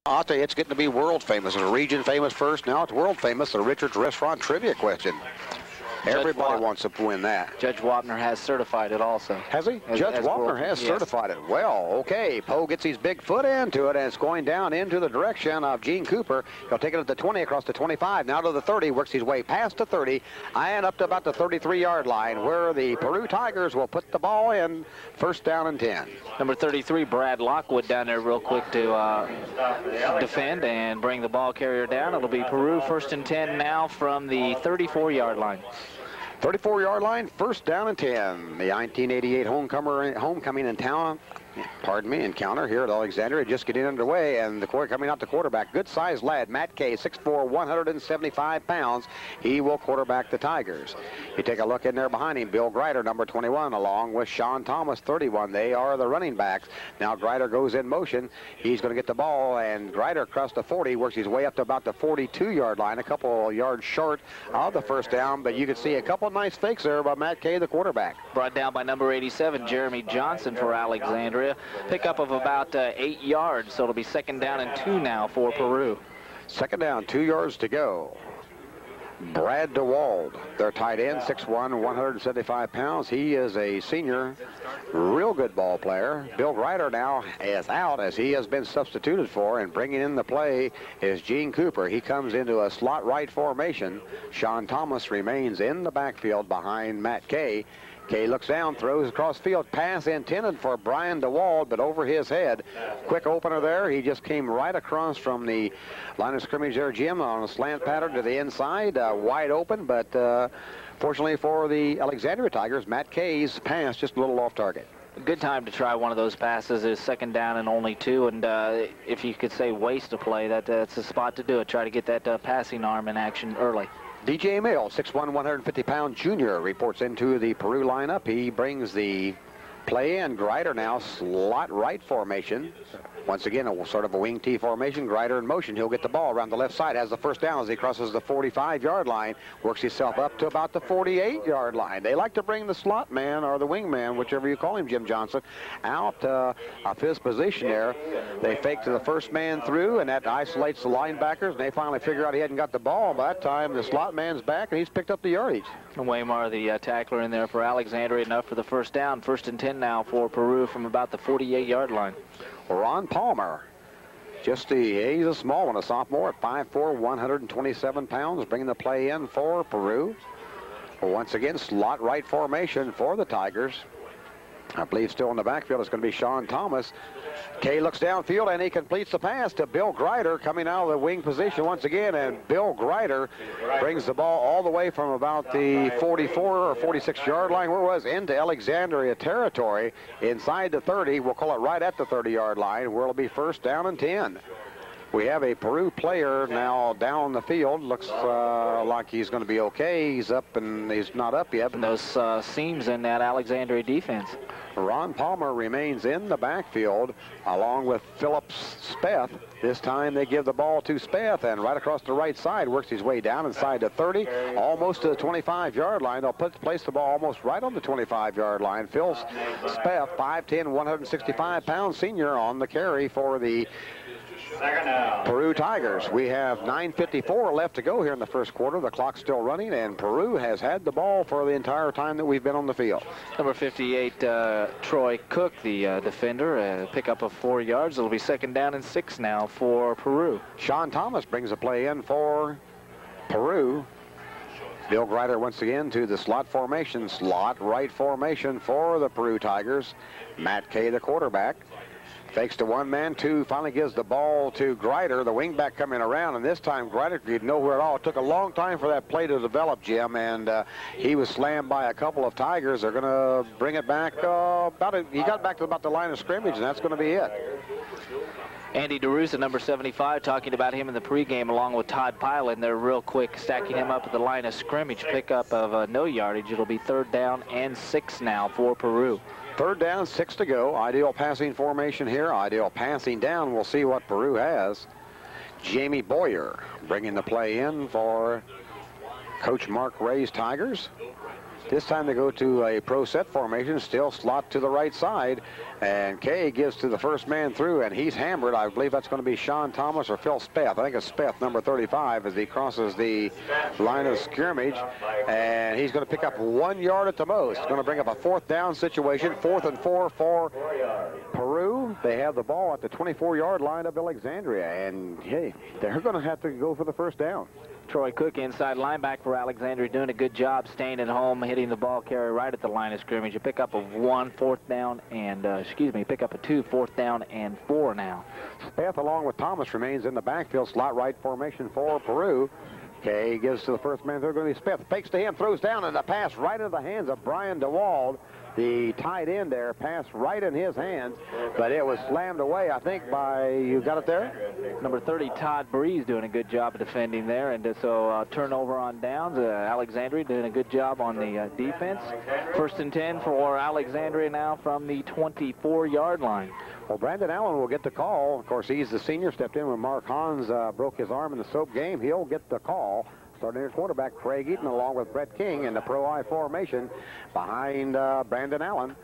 I'll tell you, it's getting to be world famous. It's a region famous first. Now it's world famous. The Richards Restaurant Trivia Question. Everybody wants to win that. Judge Wapner has certified it also. Has he? Judge Wapner has certified it. Well, okay. Poe gets his big foot into it, and it's going down into the direction of Gene Cooper. He'll take it at the 20, across the 25, now to the 30, works his way past the 30, and up to about the 33-yard line, where the Peru Tigers will put the ball in. First down and 10. Number 33, Brad Lockwood, down there real quick to defend and bring the ball carrier down. It'll be Peru first and 10 now from the 34-yard line. 34-yard line, first down and 10. The 1988 homecoming in town, encounter here at Alexandria just getting underway, and the coming out the quarterback. Good-sized lad, Matt Kay, 6'4", 175 pounds. He will quarterback the Tigers. You take a look in there behind him, Bill Grider, number 21, along with Sean Thomas, 31. They are the running backs. Now Grider goes in motion. He's going to get the ball, and Grider across the 40, works his way up to about the 42-yard line, a couple yards short of the first down, but you can see a couple nice fakes there by Matt Kay, the quarterback. Brought down by number 87, Jeremy Johnson for Alexandria. Pickup of about 8 yards, so it'll be second down and 2 now for Peru. Second down, 2 yards to go. Brad DeWald, their tight end, 6'1", 175 pounds. He is a senior, real good ball player. Bill Grider now is out, as he has been substituted for, and bringing in the play is Gene Cooper. He comes into a slot right formation. Sean Thomas remains in the backfield behind Matt Kay. Kay looks down, throws across field, pass intended for Brian DeWald, but over his head. Quick opener there. He just came right across from the line of scrimmage there, Jim, on a slant pattern to the inside, wide open, but fortunately for the Alexandria Tigers, Matt Kay's pass just a little off target. A good time to try one of those passes is second down and only 2, and if you could say waste a play, that's a spot to do it. Try to get that passing arm in action early. DJ Mill, 6'1", 150-pound junior, reports into the Peru lineup. He brings the play in. Grider now slot right formation. Once again, a sort of a wing T formation. Grider in motion. He'll get the ball around the left side. Has the first down as he crosses the 45-yard line. Works himself up to about the 48-yard line. They like to bring the slot man or the wing man, whichever you call him, Jim Johnson, out of his position there. They fake to the first man through, and that isolates the linebackers. And they finally figure out he hadn't got the ball. By that time, the slot man's back, and he's picked up the yardage. And Waymar, the tackler in there for Alexandria, enough for the first down. First and 10 now for Peru from about the 48-yard line. Ron Palmer, he's a small one, a sophomore at 5'4", 127 pounds, bringing the play in for Peru. Once again, slot right formation for the Tigers. I believe still in the backfield is going to be Sean Thomas. Kay looks downfield, and he completes the pass to Bill Grider, coming out of the wing position once again, and Bill Grider brings the ball all the way from about the 44 or 46-yard line, into Alexandria territory, inside the 30. We'll call it right at the 30-yard line, where it'll be first down and 10. We have a Peru player now down the field. Looks like he's going to be okay. He's up, and he's not up yet. And those seams in that Alexandria defense. Ron Palmer remains in the backfield along with Philip Speth. This time they give the ball to Speth, and right across the right side works his way down inside the 30, almost to the 25-yard line. They'll place the ball almost right on the 25-yard line. Phil Speth, 5'10", 165 pounds senior on the carry for the Peru Tigers. We have 9:54 left to go here in the first quarter. The clock's still running, and Peru has had the ball for the entire time that we've been on the field. Number 58, Troy Cook, the defender, pickup of 4 yards. It'll be second down and 6 now for Peru. Sean Thomas brings a play in for Peru. Bill Grider once again to the slot formation, slot right formation for the Peru Tigers. Matt Kay, the quarterback. Fakes to one man, 2, finally gives the ball to Grider, the wingback coming around, and this time Grider didn't know where at all. It took a long time for that play to develop, Jim, and he was slammed by a couple of Tigers. They're going to bring it back he got back to about the line of scrimmage, and that's going to be it. Andy DeRusa, number 75, talking about him in the pregame along with Todd Pilot, and they're real quick stacking him up at the line of scrimmage. Pickup of no yardage. It'll be third down and 6 now for Peru. Third down, 6 to go. Ideal passing formation here. Ideal passing down. We'll see what Peru has. Jamie Boyer bringing the play in for Coach Mark Ray's Tigers. This time they go to a pro set formation, still slot to the right side. And Kay gives to the first man through, and he's hammered. I believe that's going to be Sean Thomas or Phil Speth. I think it's Speth, number 35, as he crosses the line of scrimmage. And he's going to pick up 1 yard at the most. Going to bring up a 4th down situation, 4th and 4 for Peru. They have the ball at the 24-yard line of Alexandria. And, hey, they're going to have to go for the first down. Troy Cook, inside linebacker for Alexandria, doing a good job staying at home, hitting the ball carrier right at the line of scrimmage. A pickup of 1 4th down and, pick up a 2 4th down and 4 now. Speth along with Thomas remains in the backfield, slot right formation for Peru. Kay gives to the first man. They're going to be Speth. Fakes to him, throws down, and the pass right into the hands of Brian DeWald. The tight end there, pass right in his hands, but it was slammed away, I think, by, you got it there? Number 30, Todd Breeze, doing a good job of defending there, and so turnover on downs. Alexandria doing a good job on the defense. 1st and 10 for Alexandria now from the 24-yard line. Well, Brandon Allen will get the call. Of course, he's the senior, stepped in when Mark Hans broke his arm in the soap game. He'll get the call. Starting at quarterback, Craig Eaton, along with Brett King in the pro-I formation behind Brandon Allen.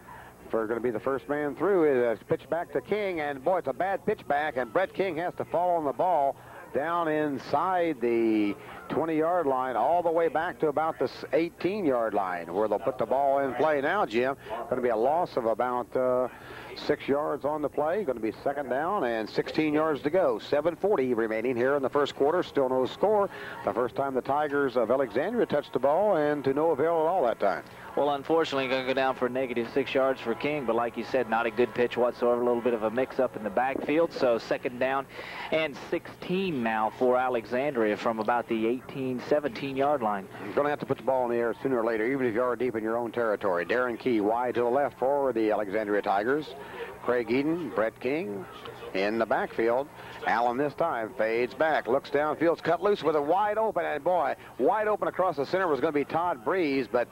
For going to be the first man through. Is pitch back to King, and boy, it's a bad pitch back, and Brett King has to fall on the ball down inside the 20-yard line all the way back to about the 18-yard line, where they'll put the ball in play now, Jim. Going to be a loss of about 6 yards on the play. Going to be 2nd down and 16 yards to go. 7:40 remaining here in the first quarter. Still no score. The first time the Tigers of Alexandria touched the ball, and to no avail at all that time. Well, unfortunately, going to go down for a negative 6 yards for King, but like you said, not a good pitch whatsoever. A little bit of a mix-up in the backfield, so 2nd down and 16 now for Alexandria from about the 18, 17-yard line. You're going to have to put the ball in the air sooner or later, even if you are deep in your own territory. Darren Key wide to the left for the Alexandria Tigers. Craig Eden, Brett King in the backfield. Allen this time fades back, looks downfield, cut loose with a wide open, and boy, wide open across the center was going to be Todd Breeze, but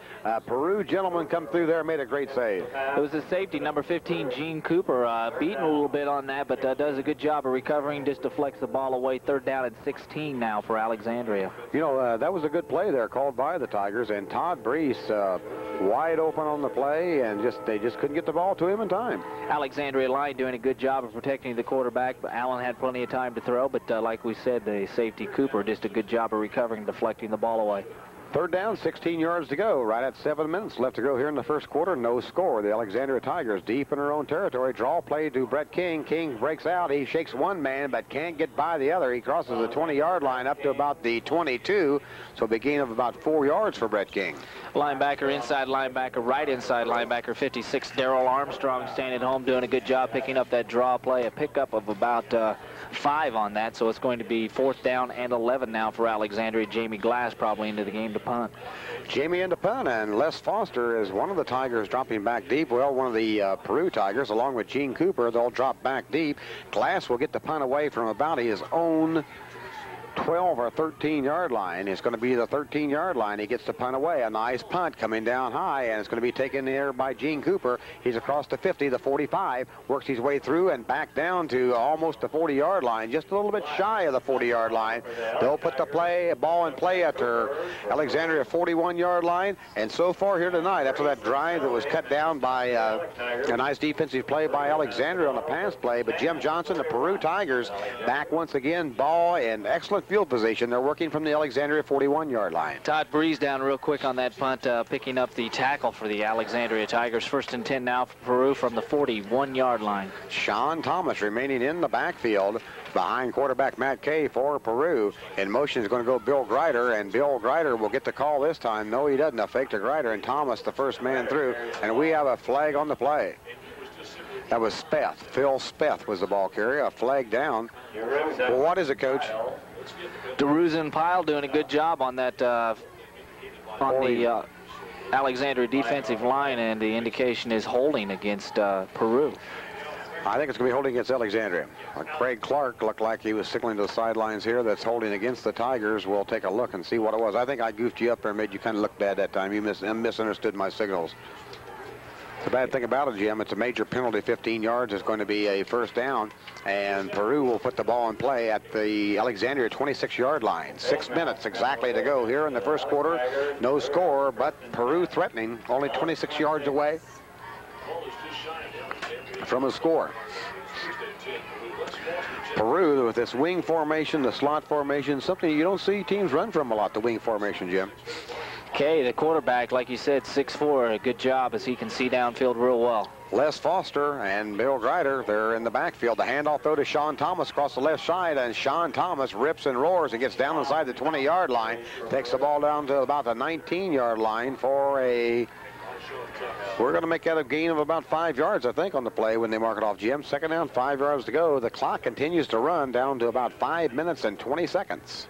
Peru gentleman come through there and made a great save. It was a safety, number 15, Gene Cooper, beaten a little bit on that, but does a good job of recovering, just deflects the ball away. 3rd down and 16 now for Alexandria. You know, that was a good play there called by the Tigers, and Todd Breeze wide open on the play, and they just couldn't get the ball to him in time. Alexandria line doing a good job of protecting the quarterback, but Allen had plenty of time to throw, but like we said, the safety Cooper just a good job of recovering, deflecting the ball away. 3rd down, 16 yards to go. Right at 7 minutes left to go here in the first quarter. No score. The Alexandria Tigers deep in their own territory. Draw play to Brett King. King breaks out. He shakes one man, but can't get by the other. He crosses the 20-yard line up to about the 22. So a gain of about 4 yards for Brett King. Linebacker, inside linebacker, right inside linebacker, 56, Darrell Armstrong staying at home, doing a good job picking up that draw play. A pickup of about 5 on that, so it's going to be 4th down and 11 now for Alexandria. Jamie Glass probably into the game to punt. Jamie into punt, and Les Foster is one of the Tigers dropping back deep. Well, one of the Peru Tigers, along with Gene Cooper, they'll drop back deep. Glass will get the punt away from about his own 12 or 13-yard line. It's going to be the 13-yard line. He gets the punt away. A nice punt coming down high, and it's going to be taken there by Gene Cooper. He's across the 50, the 45, works his way through and back down to almost the 40-yard line, just a little bit shy of the 40-yard line. They'll put the ball in play at their Alexandria 41-yard line, and so far here tonight, after that drive that was cut down by a nice defensive play by Alexandria on the pass play, but Jim Johnson, the Peru Tigers, back once again, ball in excellent field position. They're working from the Alexandria 41-yard line. Todd Breeze down real quick on that punt, picking up the tackle for the Alexandria Tigers. 1st and 10 now for Peru from the 41-yard line. Sean Thomas remaining in the backfield behind quarterback Matt Kay for Peru. In motion is going to go Bill Greider, and Bill Greider will get the call this time. No, he doesn't. A fake to Greider, and Thomas the first man through, and we have a flag on the play. That was Speth. Phil Speth was the ball carrier. A flag down. Well, what is it, Coach? DeRuzan Pyle doing a good job on that on the Alexandria defensive line, and the indication is holding against Peru. I think it's going to be holding against Alexandria. Craig Clark looked like he was signaling to the sidelines here. That's holding against the Tigers. We'll take a look and see what it was. I think I goofed you up there and made you kind of look bad that time. You misunderstood my signals. The bad thing about it, Jim, it's a major penalty. 15 yards is going to be a first down, and Peru will put the ball in play at the Alexandria 26-yard line. 6 minutes exactly to go here in the first quarter. No score, but Peru threatening, only 26 yards away from a score. Peru with this wing formation, the slot formation, something you don't see teams run from a lot, the wing formation, Jim. Okay, the quarterback, like you said, 6'4", a good job as he can see downfield real well. Les Foster and Bill Grider, they're in the backfield. The handoff throw to Sean Thomas across the left side, and Sean Thomas rips and roars and gets down inside the 20-yard line. Takes the ball down to about the 19-yard line for a... We're going to make that a gain of about 5 yards, I think, on the play when they mark it off, Jim. Second down, 5 yards to go. The clock continues to run down to about 5 minutes and 20 seconds.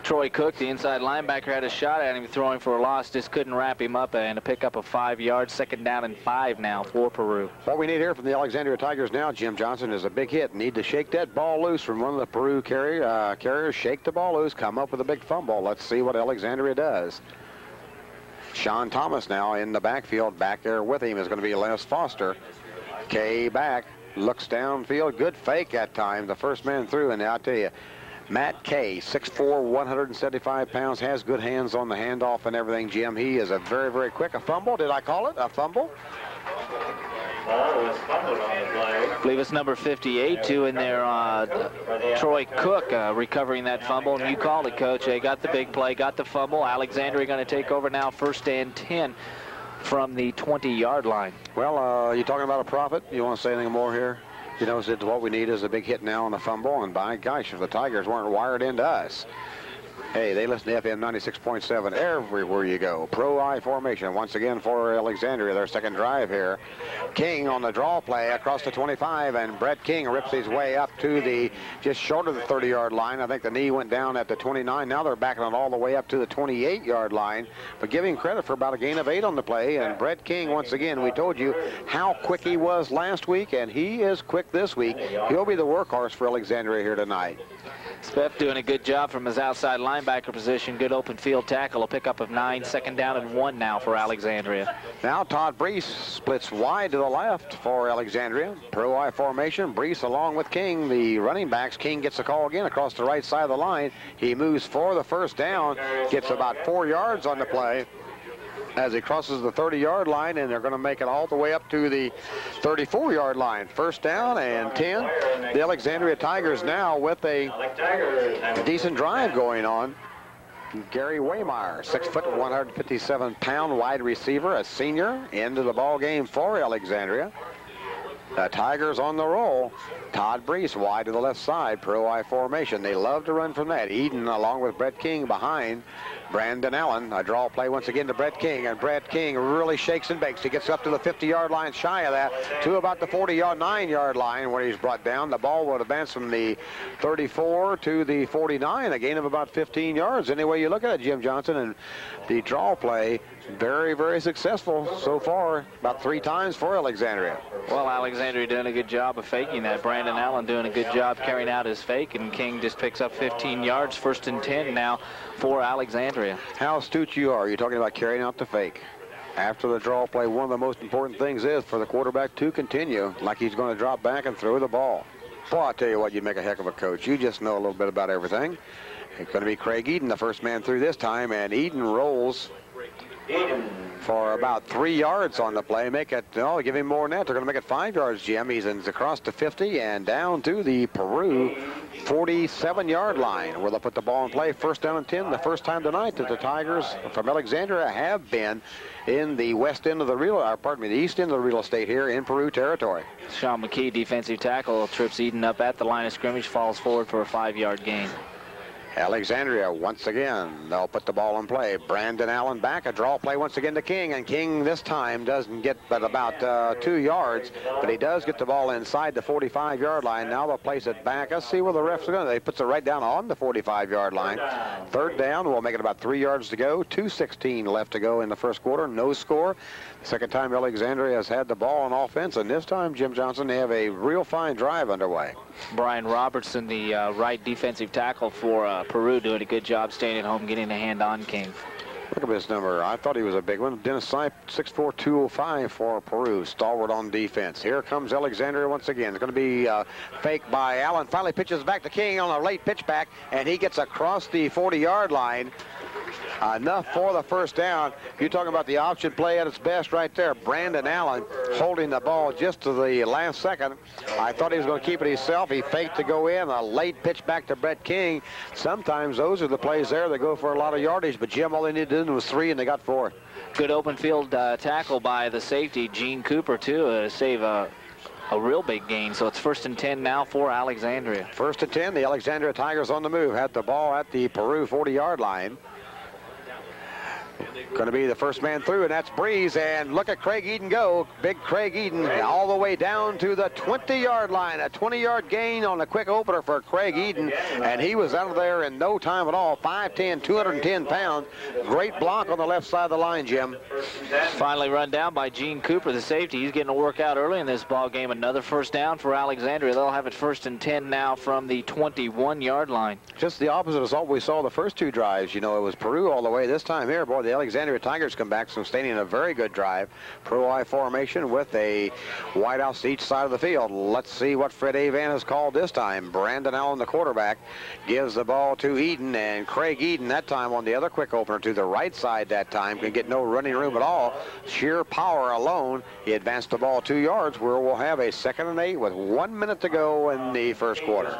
Troy Cook, the inside linebacker, had a shot at him throwing for a loss, just couldn't wrap him up, and a pickup of 5 yards. Second down and 5 now for Peru. What we need here from the Alexandria Tigers now, Jim Johnson, is a big hit. Need to shake that ball loose from one of the Peru carriers. Shake the ball loose, come up with a big fumble. Let's see what Alexandria does. Sean Thomas now in the backfield. Back there with him is going to be Les Foster. Kay back, looks downfield. Good fake that time. The first man through, and I'll tell you, Matt Kay, 6'4", 175 pounds, has good hands on the handoff and everything, Jim. He is a very, very quick. A fumble, did I call it? A fumble? I believe it's number 58, too, in there. Troy Cook recovering that fumble. And you called it, Coach. They got the big play, got the fumble. Alexandria going to take over now, first and 10 from the 20-yard line. Well, you talking about a profit? You want to say anything more here? You know, what we need is a big hit now on the fumble, and by gosh, if the Tigers weren't wired into us. Hey, they listen to FM 96.7 everywhere you go. Pro-I formation once again for Alexandria, their second drive here. King on the draw play across the 25, and Brett King rips his way up to the just short of the 30-yard line. I think the knee went down at the 29. Now they're backing it all the way up to the 28-yard line. But give him credit for about a gain of 8 on the play. And Brett King, once again, we told you how quick he was last week, and he is quick this week. He'll be the workhorse for Alexandria here tonight. Speff doing a good job from his outside linebacker position. Good open field tackle. A pickup of 9. Second down and 1 now for Alexandria. Now Todd Brees splits wide to the left for Alexandria. Pro-I formation. Brees along with King, the running backs. King gets the call again across the right side of the line. He moves for the first down. Gets about 4 yards on the play as he crosses the 30-yard line, and they're going to make it all the way up to the 34-yard line. First down and 10. The Alexandria Tigers now with a decent drive going on. Gary Waymeyer, 6', 157-pound wide receiver, a senior, into the ball game for Alexandria. The Tigers on the roll. Todd Brees wide to the left side, Pro-I formation. They love to run from that. Eden along with Brett King behind. Brandon Allen, a draw play once again to Brett King, and Brett King really shakes and bakes. He gets up to the 50-yard line, shy of that, to about the 49-yard line where he's brought down. The ball would advance from the 34 to the 49, a gain of about 15 yards. Anyway, you look at it, Jim Johnson, and the draw play, very, very successful so far, about 3 times for Alexandria. Well, Alexandria doing a good job of faking that. Brandon Allen doing a good job carrying out his fake, and King just picks up 15 yards, first and 10 now for Alexandria. How astute you are. You're talking about carrying out the fake. After the draw play, one of the most important things is for the quarterback to continue like he's going to drop back and throw the ball. Boy, I'll tell you what, you make a heck of a coach. You just know a little bit about everything. It's going to be Craig Eden, the first man through this time, and Eden rolls for about 3 yards on the play. Make it, oh, give him more than that. They're going to make it 5 yards, Jim. He's across the 50 and down to the Peru 47-yard line, where they'll put the ball in play. First down and 10. The first time tonight that the Tigers from Alexandria have been in the west end of the the east end of the real estate here in Peru territory. Sean McKee, defensive tackle, trips Eden up at the line of scrimmage, falls forward for a 5-yard gain. Alexandria, once again, they'll put the ball in play. Brandon Allen back, a draw play once again to King, and King this time doesn't get but about 2 yards, but he does get the ball inside the 45-yard line. Now they'll place it back. Let's see where the refs are going. They puts it right down on the 45-yard line. Third down, we'll make it about 3 yards to go. 2:16 left to go in the first quarter. No score. Second time Alexandria has had the ball on offense, and this time, Jim Johnson, they have a real fine drive underway. Brian Robertson, the right defensive tackle for Peru, doing a good job staying at home, getting a hand on King. Look at this number. I thought he was a big one. Dennis Sipe, 6'4", 205 for Peru. Stalwart on defense. Here comes Alexandria once again. It's going to be faked by Allen. Finally pitches back to King on a late pitch back, and he gets across the 40-yard line. Enough for the first down. You're talking about the option play at its best right there. Brandon Allen holding the ball just to the last second. I thought he was going to keep it himself. He faked to go in. A late pitch back to Brett King. Sometimes those are the plays there that go for a lot of yardage, but Jim, all they needed to do was 3, and they got 4. Good open field tackle by the safety, Gene Cooper, too, to save a real big gain. So it's 1st and 10 now for Alexandria. 1st and 10. The Alexandria Tigers on the move. Had the ball at the Peru 40-yard line. Going to be the first man through, and that's Breeze. And look at Craig Eden go. Big Craig Eden all the way down to the 20-yard line. A 20-yard gain on a quick opener for Craig Eden, and he was out of there in no time at all. 5'10", 210 pounds. Great block on the left side of the line, Jim. Finally run down by Gene Cooper, the safety. He's getting a workout early in this ball game. Another first down for Alexandria. They'll have it 1st and 10 now from the 21-yard line. Just the opposite of what we saw the first 2 drives. You know, it was Peru all the way. This time here, boy, the Alexandria Tigers come back, sustaining a very good drive. Pro I formation with a wideouts to each side of the field. Let's see what Fred Avan has called this time. Brandon Allen, the quarterback, gives the ball to Eden, and Craig Eden that time on the other quick opener to the right side that time. Can get no running room at all. Sheer power alone. He advanced the ball 2 yards, where we'll have a 2nd and 8 with 1 minute to go in the first quarter.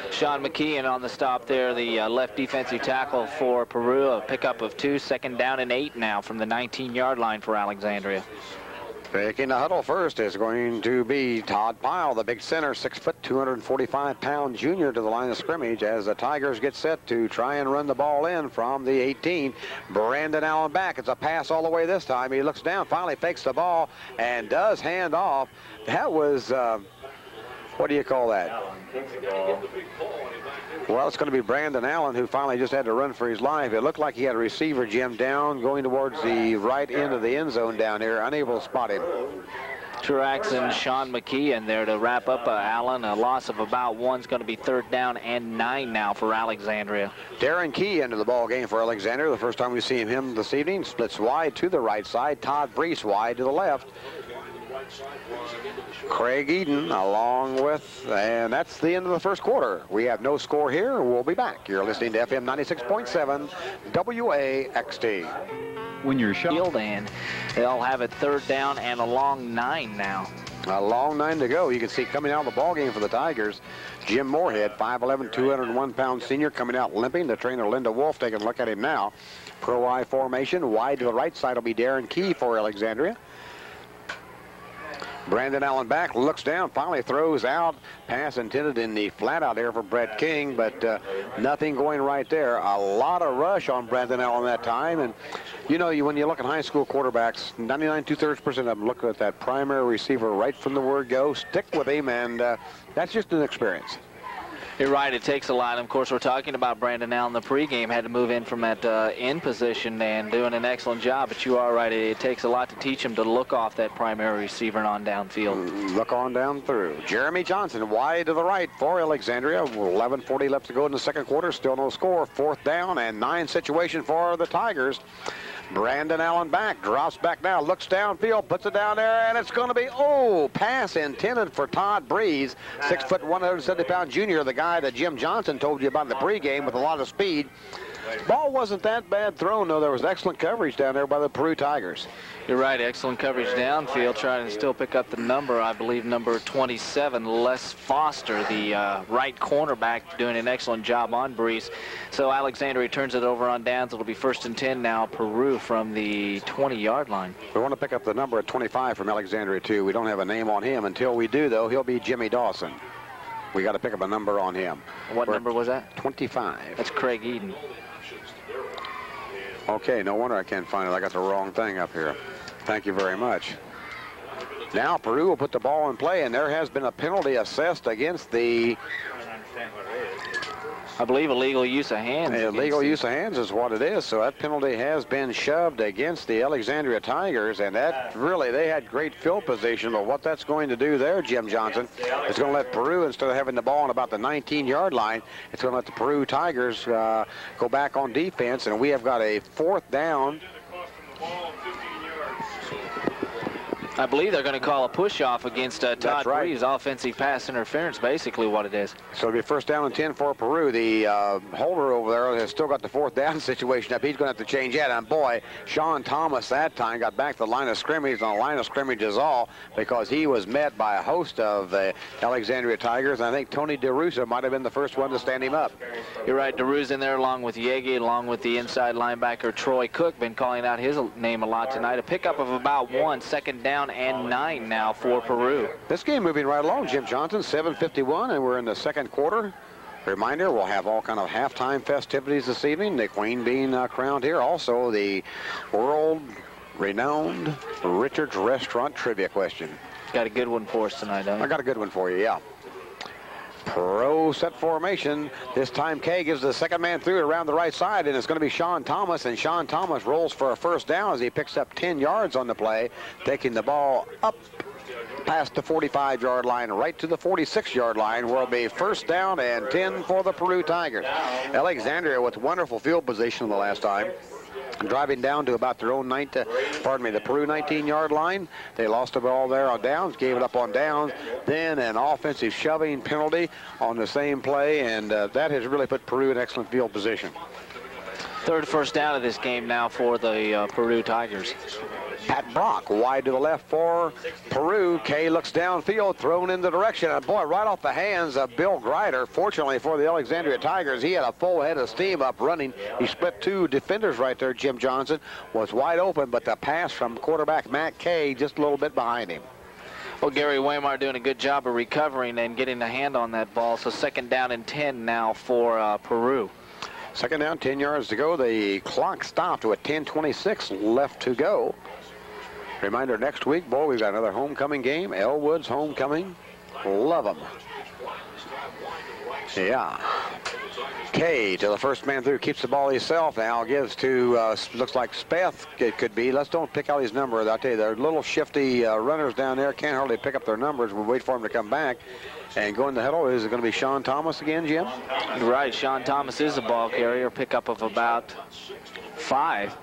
Sean McKeon on the stop there, the left defensive tackle for Peru. A pickup of 2, 2nd down and 8 now from the 19-yard line for Alexandria. Taking the huddle first is going to be Todd Pyle, the big center, 6 foot, 245 pound junior, to the line of scrimmage as the Tigers get set to try and run the ball in from the 18. Brandon Allen back. It's a pass all the way this time. He looks down, finally fakes the ball, and does hand off. That was, what do you call that? Well, it's going to be Brandon Allen, who finally just had to run for his life. It looked like he had a receiver, Jim, down, going towards the right end of the end zone down here, unable to spot him. Truax and Sean McKeon there to wrap up Allen. A loss of about 1 is going to be 3rd down and 9 now for Alexandria. Darren Key into the ball game for Alexandria. The first time we see him this evening. Splits wide to the right side. Todd Brees wide to the left. Craig Eden along with, and that's the end of the first quarter. We have no score here. We'll be back. You're listening to FM 96.7 WAXT. When you're shot. Field, and they'll have it 3rd down and a long 9 now. A long 9 to go. You can see coming out of the ball game for the Tigers, Jim Moorhead, 5'11", 201 pound senior, coming out limping. The trainer, Linda Wolf, taking a look at him now. Pro I formation. Wide to the right side will be Darren Key for Alexandria. Brandon Allen back, looks down, finally throws out. Pass intended in the flat out there for Brett King, but nothing going right there. A lot of rush on Brandon Allen that time. And, you know, when you look at high school quarterbacks, 99 2/3% of them look at that primary receiver right from the word go. Stick with him, and that's just an experience. You're right, it takes a lot. Of course, we're talking about Brandon Allen. The pregame had to move in from that end position and doing an excellent job. But you are right, it takes a lot to teach him to look off that primary receiver and on downfield. Look on down through. Jeremy Johnson wide to the right for Alexandria. 11:40 left to go in the second quarter. Still no score. 4th down and 9 situation for the Tigers. Brandon Allen back, drops back now, looks downfield, puts it down there, and it's going to be, pass intended for Todd Breeze, 6 foot, 170 pound junior, the guy that Jim Johnson told you about in the pregame with a lot of speed. Ball wasn't that bad thrown, though. There was excellent coverage down there by the Peru Tigers. You're right, excellent coverage downfield, trying to still pick up the number, I believe, number 27, Les Foster, the right cornerback, doing an excellent job on Breeze. So Alexandria turns it over on downs. It'll be 1st and 10 now, Peru from the 20-yard line. We want to pick up the number at 25 from Alexandria, too. We don't have a name on him. Until we do, though, he'll be Jimmy Dawson. We got to pick up a number on him. What number was that? 25. That's Craig Eden. Okay, no wonder I can't find it. I got the wrong thing up here. Thank you very much. Now Peru will put the ball in play, and there has been a penalty assessed against the I believe illegal use of hands. Illegal use of hands is what it is. So that penalty has been shoved against the Alexandria Tigers, and that really, they had great field position. But what that's going to do there, Jim Johnson, is going to let Peru, instead of having the ball on about the 19-yard line, it's going to let the Peru Tigers go back on defense, and we have got a 4th down. I believe they're going to call a push-off against Todd Breeze. Offensive pass interference, basically what it is. So it'll be 1st down and 10 for Peru. The holder over there has still got the 4th down situation up. He's going to have to change that. And boy, Sean Thomas that time got back to the line of scrimmage. On the line of scrimmage is all, because he was met by a host of the Alexandria Tigers. And I think Tony DeRusa might have been the first one to stand him up. You're right. DeRusa in there along with Yegi, along with the inside linebacker Troy Cook. Been calling out his name a lot tonight. A pickup of about 1, 2nd down and 9 now for Peru. This game moving right along, Jim Johnson, 7:51, and we're in the 2nd quarter. Reminder, we'll have all kind of halftime festivities this evening, the Queen being crowned here. Also, the world-renowned Richard's Restaurant trivia question. Got a good one for us tonight, don't you? I got a good one for you, yeah. Pro set formation. This time Kay gives the 2nd man through around the right side, and it's going to be Sean Thomas, and Sean Thomas rolls for a 1st down as he picks up 10 yards on the play, taking the ball up past the 45-yard line, right to the 46-yard line, where it'll be 1st down and 10 for the Peru Tigers. Alexandria with wonderful field position the last time, driving down to about their own the Peru 19-yard line. They lost the ball there on downs, gave it up on downs, then an offensive shoving penalty on the same play, and that has really put Peru in excellent field position. 3rd 1st down of this game now for the Peru Tigers. Pat Brock wide to the left for Peru. Kay looks downfield, thrown in the direction, and boy, right off the hands of Bill Grider. Fortunately for the Alexandria Tigers, he had a full head of steam up running. He split 2 defenders right there. Jim Johnson was wide open, but the pass from quarterback Matt Kay just a little bit behind him. Well, Gary Waymar doing a good job of recovering and getting a hand on that ball. So 2nd down and 10 now for Peru. 2nd down, 10 yards to go. The clock stopped with 10:26 left to go. Reminder, next week, boy, we've got another homecoming game. Elwood's homecoming. Love them. Yeah. Kay to the 1st man through, keeps the ball himself now, gives to, looks like Speth it could be. Let's don't pick out his number. I'll tell you, they're little shifty runners down there. Can't hardly pick up their numbers. We'll wait for them to come back. And going to the huddle, is it going to be Sean Thomas again, Jim? Right, Sean Thomas is the ball carrier. Pickup of about 5.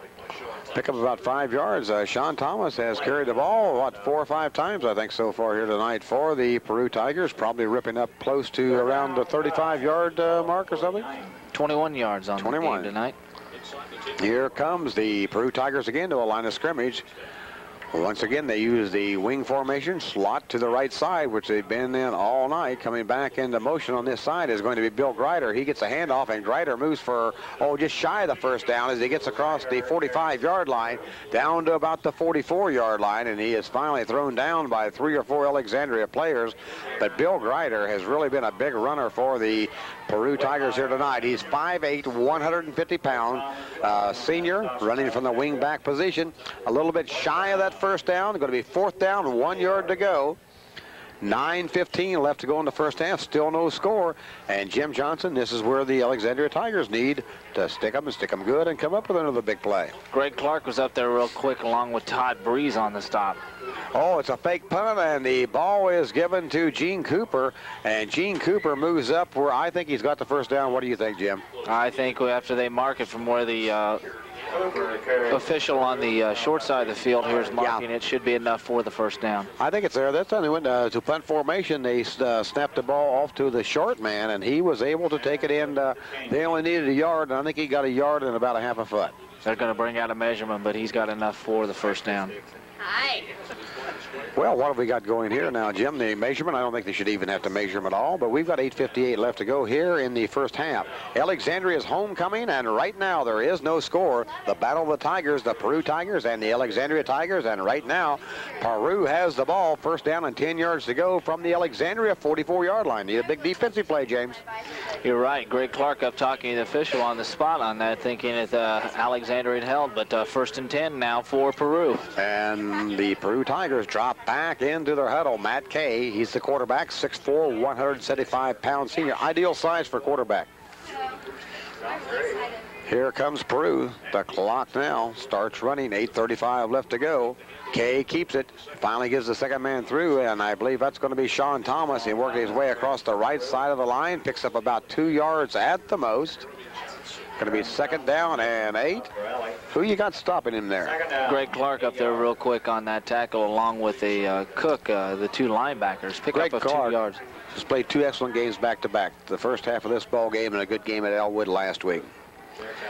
Pick up about 5 yards. Sean Thomas has carried the ball, what, 4 or 5 times, I think, so far here tonight for the Peru Tigers. Probably ripping up close to around the 35-yard mark or something. 21 yards on the game tonight. Here comes the Peru Tigers again to a line of scrimmage. Once again, they use the wing formation, slot to the right side, which they've been in all night. Coming back into motion on this side is going to be Bill Grider. He gets a handoff, and Grider moves for, just shy of the 1st down as he gets across the 45-yard line, down to about the 44-yard line, and he is finally thrown down by 3 or 4 Alexandria players. But Bill Grider has really been a big runner for the Peru Tigers here tonight. He's 5'8", 150-pound senior, running from the wing back position. A little bit shy of that 1st down. Going to be 4th down, 1 yard to go. 9:15 left to go in the 1st half. Still no score. And Jim Johnson, this is where the Alexandria Tigers need to stick them good and come up with another big play. Greg Clark was up there real quick along with Todd Breeze on the stop. Oh, it's a fake punt, and the ball is given to Gene Cooper, and Gene Cooper moves up where I think he's got the 1st down. What do you think, Jim? I think after they mark it from where the official on the short side of the field here is marking, it should be enough for the 1st down. I think it's there. That time they went to punt formation. They snapped the ball off to the short man, and he was able to take it in. They only needed a yard, and I think he got a yard and about a half a foot. They're going to bring out a measurement, but he's got enough for the 1st down. Hi. Well, what have we got going here now, Jim? The measurement, I don't think they should even have to measure them at all, but we've got 8:58 left to go here in the 1st half. Alexandria's homecoming, and right now there is no score. The battle of the Tigers, the Peru Tigers and the Alexandria Tigers, and right now Peru has the ball. 1st down and 10 yards to go from the Alexandria 44-yard line. Need a big defensive play, James. You're right. Greg Clark up talking to the official on the spot on that, thinking that Alexandria had held, but 1st and 10 now for Peru. And the Peru Tigers drop back into their huddle. Matt Kay, he's the quarterback, 6'4", 175-pound senior. Ideal size for quarterback. Here comes Peru. The clock now starts running. 8:35 left to go. Kay keeps it. Finally gives the second man through, and I believe that's going to be Sean Thomas. He worked his way across the right side of the line, picks up about 2 yards at the most. Going to be second down and 8. Who you got stopping him there? Greg Clark up there real quick on that tackle, along with a Cook, the 2 linebackers. Pick up of 2 yards. Just played 2 excellent games back-to-back. The first half of this ball game and a good game at Elwood last week.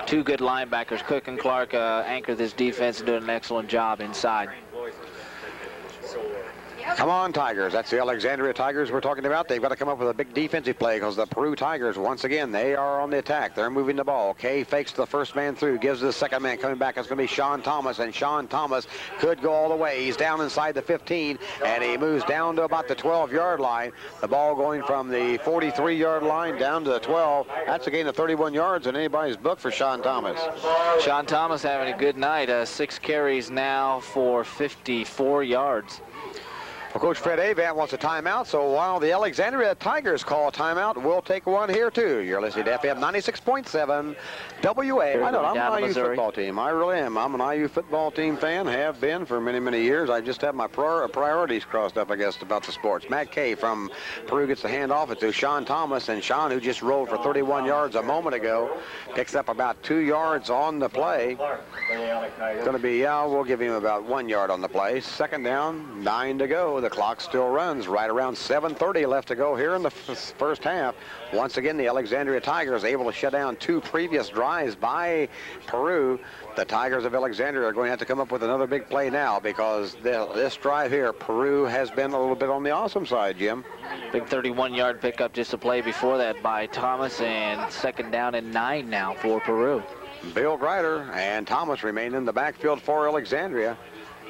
2 good linebackers. Cook and Clark anchor this defense and doing an excellent job inside. Come on, Tigers. That's the Alexandria Tigers we're talking about. They've got to come up with a big defensive play because the Peru Tigers, once again, they are on the attack. They're moving the ball. Kay fakes the first man through, gives the second man coming back. It's going to be Sean Thomas, and Sean Thomas could go all the way. He's down inside the 15, and he moves down to about the 12-yard line. The ball going from the 43-yard line down to the 12. That's a gain of 31 yards in anybody's book for Sean Thomas. Sean Thomas having a good night. 6 carries now for 54 yards. Well, Coach Fred Avant wants a timeout, so while the Alexandria Tigers call a timeout, we'll take one here, too. You're listening to FM 96.7 WA. I know, I'm an IU football team. I really am. I'm an IU football team fan, have been for many, many years. I just have my priorities crossed up, I guess, about the sports. Matt Kay from Peru gets the handoff to Sean Thomas, and Sean, who just rolled for 31 yards a moment ago, picks up about 2 yards on the play. Going to be, we'll give him about 1 yard on the play. Second down, 9 to go. The clock still runs right around 7:30 left to go here in the first half. Once again, the Alexandria Tigers able to shut down 2 previous drives by Peru. The Tigers of Alexandria are going to have to come up with another big play now because this drive here, Peru has been a little bit on the awesome side, Jim. Big 31-yard pickup just a play before that by Thomas, and second down and 9 now for Peru. Bill Grider and Thomas remain in the backfield for Alexandria.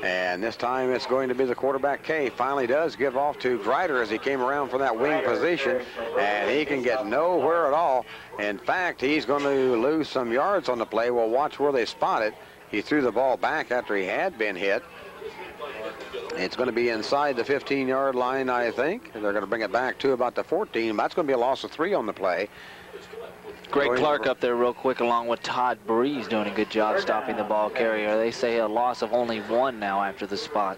And this time it's going to be the quarterback, Kay. Finally does give off to Grider as he came around from that wing position. And he can get nowhere at all. In fact, he's going to lose some yards on the play. We'll watch where they spot it. He threw the ball back after he had been hit. It's going to be inside the 15-yard line, I think. They're going to bring it back to about the 14. That's going to be a loss of 3 on the play. Greg Clark up there real quick, along with Todd Breeze, doing a good job stopping the ball carrier. They say a loss of only 1 now after the spot.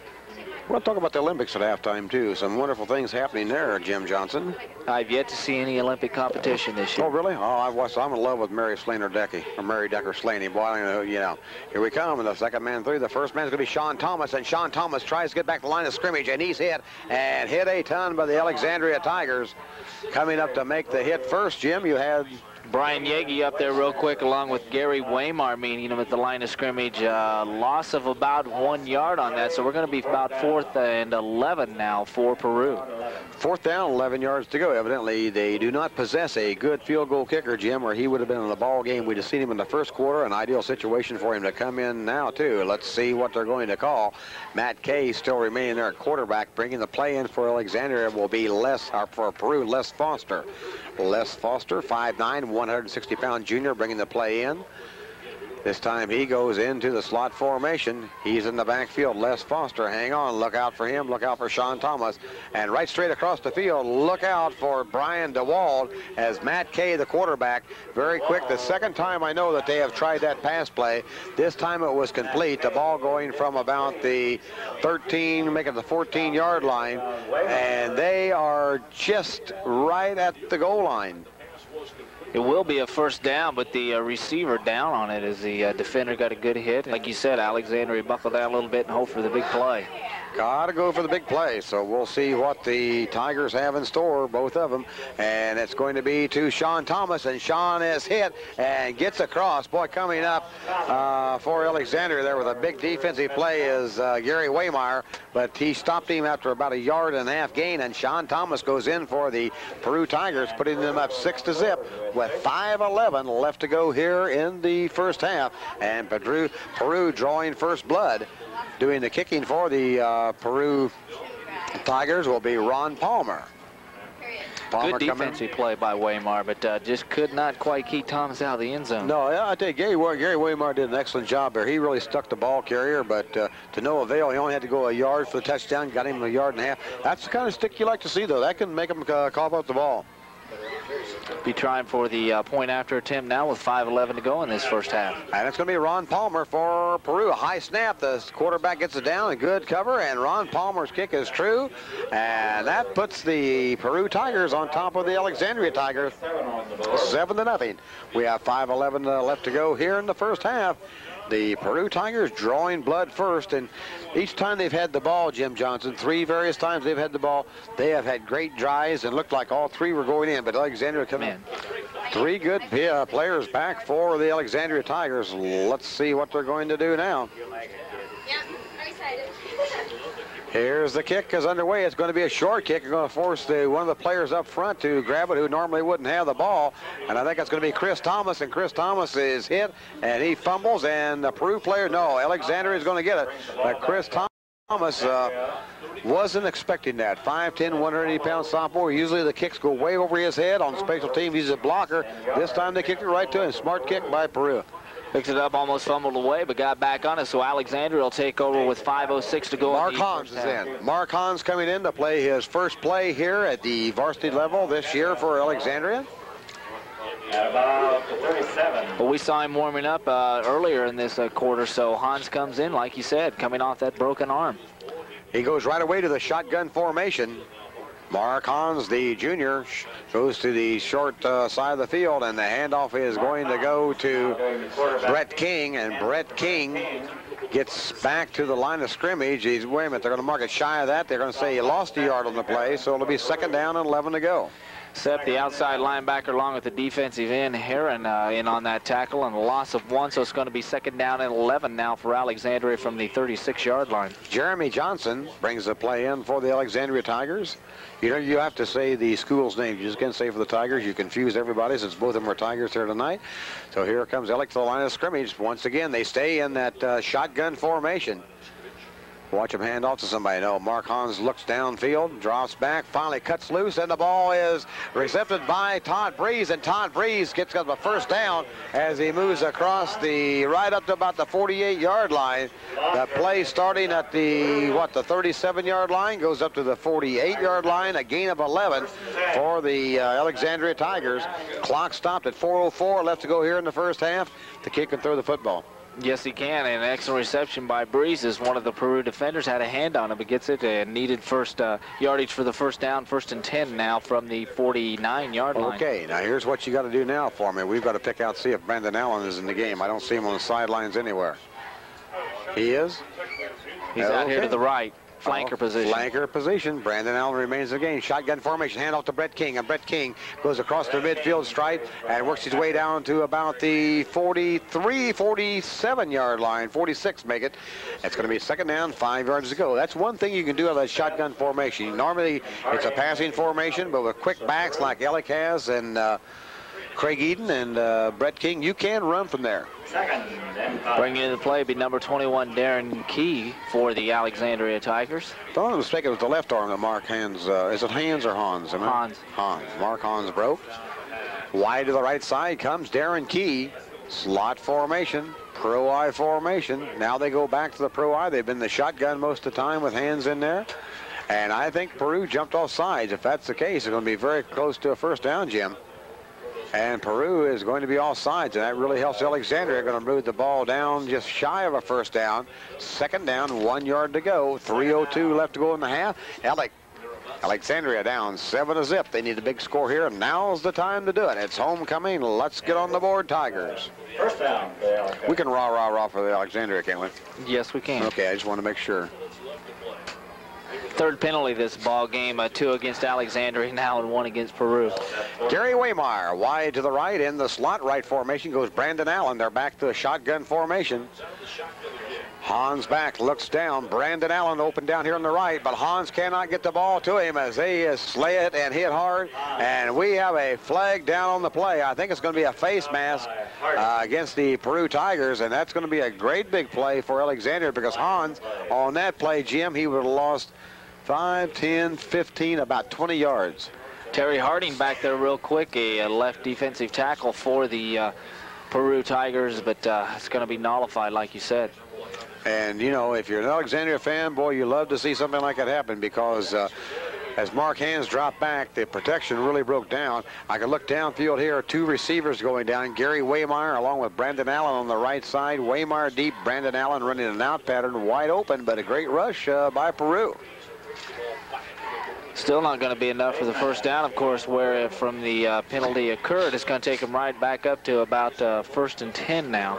We'll talk about the Olympics at halftime, too. Some wonderful things happening there, Jim Johnson. I've yet to see any Olympic competition this year. Oh, really? Oh, I'm in love with Mary Decker Slaney. Boy, you know, here we come. And the second man through. The first man's going to be Sean Thomas. And Sean Thomas tries to get back to the line of scrimmage. And he's hit a ton by the Alexandria Tigers. Coming up to make the hit first, Jim, you had Brian Yegi up there real quick, along with Gary Waymar, meeting him at the line of scrimmage. Loss of about 1 yard on that, so we're going to be about 4th and 11 now for Peru. 4th down, 11 yards to go. Evidently, they do not possess a good field goal kicker, Jim, or he would have been in the ball game. We'd have seen him in the first quarter. An ideal situation for him to come in now, too. Let's see what they're going to call. Matt Kay still remaining there at quarterback. Bringing the play in for Alexandria will be for Peru, Les Foster. Les Foster, 5'9", 160-pound junior, bringing the play in. This time he goes into the slot formation. He's in the backfield. Les Foster, hang on. Look out for him. Look out for Sean Thomas. And right straight across the field, look out for Brian DeWald as Matt Kay, the quarterback, very quick. The second time I know that they have tried that pass play. This time it was complete. The ball going from about the 13, making the 14-yard line. And they are just right at the goal line. It will be a first down, but the receiver down on it as the defender got a good hit. Like you said, Alexandria buckled down a little bit and hope for the big play. Got to go for the big play, so we'll see what the Tigers have in store, both of them. And it's going to be to Sean Thomas, and Sean is hit and gets across. Boy, coming up for Alexandria there with a big defensive play is Gary Waymar, but he stopped him after about 1.5 yard gain, and Sean Thomas goes in for the Peru Tigers, putting them up 6-0 with 5:11 left to go here in the first half. And Peru drawing first blood. Doing the kicking for the Peru Tigers will be Ron Palmer. Good defensive play by Waymar, but just could not quite keep Thomas out of the end zone. No, yeah, I tell you, Gary Waymar did an excellent job there. He really stuck the ball carrier, but to no avail. He only had to go 1 yard for the touchdown, got him 1.5 yards. That's the kind of stick you like to see, though. That can make him cough up the ball. Be trying for the point after attempt now with 5:11 to go in this first half. And it's going to be Ron Palmer for Peru. A high snap. The quarterback gets it down. A good cover. And Ron Palmer's kick is true. And that puts the Peru Tigers on top of the Alexandria Tigers. 7-0. We have 5:11 left to go here in the first half. The Peru Tigers drawing blood first, and each time they've had the ball, Jim Johnson, 3 various times they've had the ball, they have had great drives and looked like all 3 were going in, but Alexandria coming in. 3 good players back for the Alexandria Tigers. Let's see what they're going to do now. Here's the kick is underway. It's going to be a short kick. It's going to force one of the players up front to grab it who normally wouldn't have the ball. And I think it's going to be Chris Thomas. And Chris Thomas is hit, and he fumbles. And the Peru player, no, Alexandria is going to get it. But Chris Thomas wasn't expecting that. 5'10", 180-pound sophomore. Usually the kicks go way over his head. On special teams, he's a blocker. This time they kicked it right to him. Smart kick by Peru. Picked it up, almost fumbled away, but got back on it, so Alexandria will take over with 5:06 to go. Mark Hans is in. Mark Hans coming in to play his first play here at the varsity level this year for Alexandria. At about 37. Well, we saw him warming up earlier in this quarter, so Hans comes in, like you said, coming off that broken arm. He goes right away to the shotgun formation. Mark Hans, the junior, goes to the short side of the field, and the handoff is going to go to Brett King, and Brett King gets back to the line of scrimmage. Wait a minute, they're going to mark it shy of that. They're going to say he lost a yard on the play, so it'll be 2nd down and 11 to go. Except the outside linebacker along with the defensive end, Heron, in on that tackle, and a loss of 1, so it's going to be 2nd down and 11 now for Alexandria from the 36-yard line. Jeremy Johnson brings the play in for the Alexandria Tigers. You know, you have to say the school's name. You just can't say for the Tigers. You confuse everybody since both of them are Tigers here tonight. So here comes Alex to the line of scrimmage. Once again, they stay in that shotgun formation. Watch him hand off to somebody. No, Mark Hans looks downfield, drops back, finally cuts loose, and the ball is recepted by Todd Breeze, and Todd Breeze gets up a 1st down as he moves across right up to about the 48-yard line. The play starting at the 37-yard line, goes up to the 48-yard line, a gain of 11 for the Alexandria Tigers. Clock stopped at 4:04 left to go here in the first half. The kid can throw the football. Yes, he can, and an excellent reception by Breeze as one of the Peru defenders had a hand on him, but gets it and needed first yardage for the 1st down, 1st and 10 now from the 49-yard line. Okay, now here's what you got to do now for me. We've got to pick out, see if Brandon Allen is in the game. I don't see him on the sidelines anywhere. He is? He's out here to the right. Flanker position. Flanker position. Brandon Allen remains in the game. Shotgun formation. Hand off to Brett King. And Brett King goes across the midfield stripe and works his way down to about the 43, 47-yard line. 46 make it. It's going to be 2nd down, 5 yards to go. That's one thing you can do out of that shotgun formation. Normally, it's a passing formation, but with quick backs like Alec has and Craig Eden and Brett King, you can run from there. Bringing in the play be number 21, Darren Key for the Alexandria Tigers. If I'm not mistaken, it was the left arm that Mark Hans, is it Hans or Hans? Hans. Hans. Mark Hans broke. Wide to the right side comes Darren Key. Slot formation, pro I formation. Now they go back to the pro I. They've been the shotgun most of the time with hands in there. And I think Peru jumped off sides. If that's the case, it's going to be very close to a 1st down, Jim. And Peru is going to be off sides, and that really helps Alexandria. Going to move the ball down just shy of a 1st down. 2nd down, 1 yard to go. 3:02 left to go in the half. Alexandria down 7-0. They need a big score here, and now's the time to do it. It's homecoming. Let's get on the board, Tigers. 1st down. We can rah for the Alexandria, can't we? Yes, we can. Okay, I just want to make sure. 3rd penalty this ball game, 2 against Alexandria now and 1 against Peru. Gary Waymire wide to the right. In the slot right formation goes Brandon Allen. They're back to the shotgun formation. Hans back, looks down. Brandon Allen open down here on the right, but Hans cannot get the ball to him as they slay it and hit hard. And we have a flag down on the play. I think it's going to be a face mask against the Peru Tigers, and that's going to be a great big play for Alexandria because Hans, on that play, Jim, he would have lost 5, 10, 15, about 20 yards. Terry Harding back there real quick, a left defensive tackle for the Peru Tigers, but it's going to be nullified, like you said. And, you know, if you're an Alexandria fan, boy, you love to see something like that happen because As Mark Hans dropped back, the protection really broke down. I can look downfield here. 2 receivers going down. Gary Waymire along with Brandon Allen on the right side. Waymire deep, Brandon Allen running an out pattern, wide open, but a great rush by Peru. Still not going to be enough for the first down, of course, where from the penalty occurred. It's going to take them right back up to about 1st and 10 now.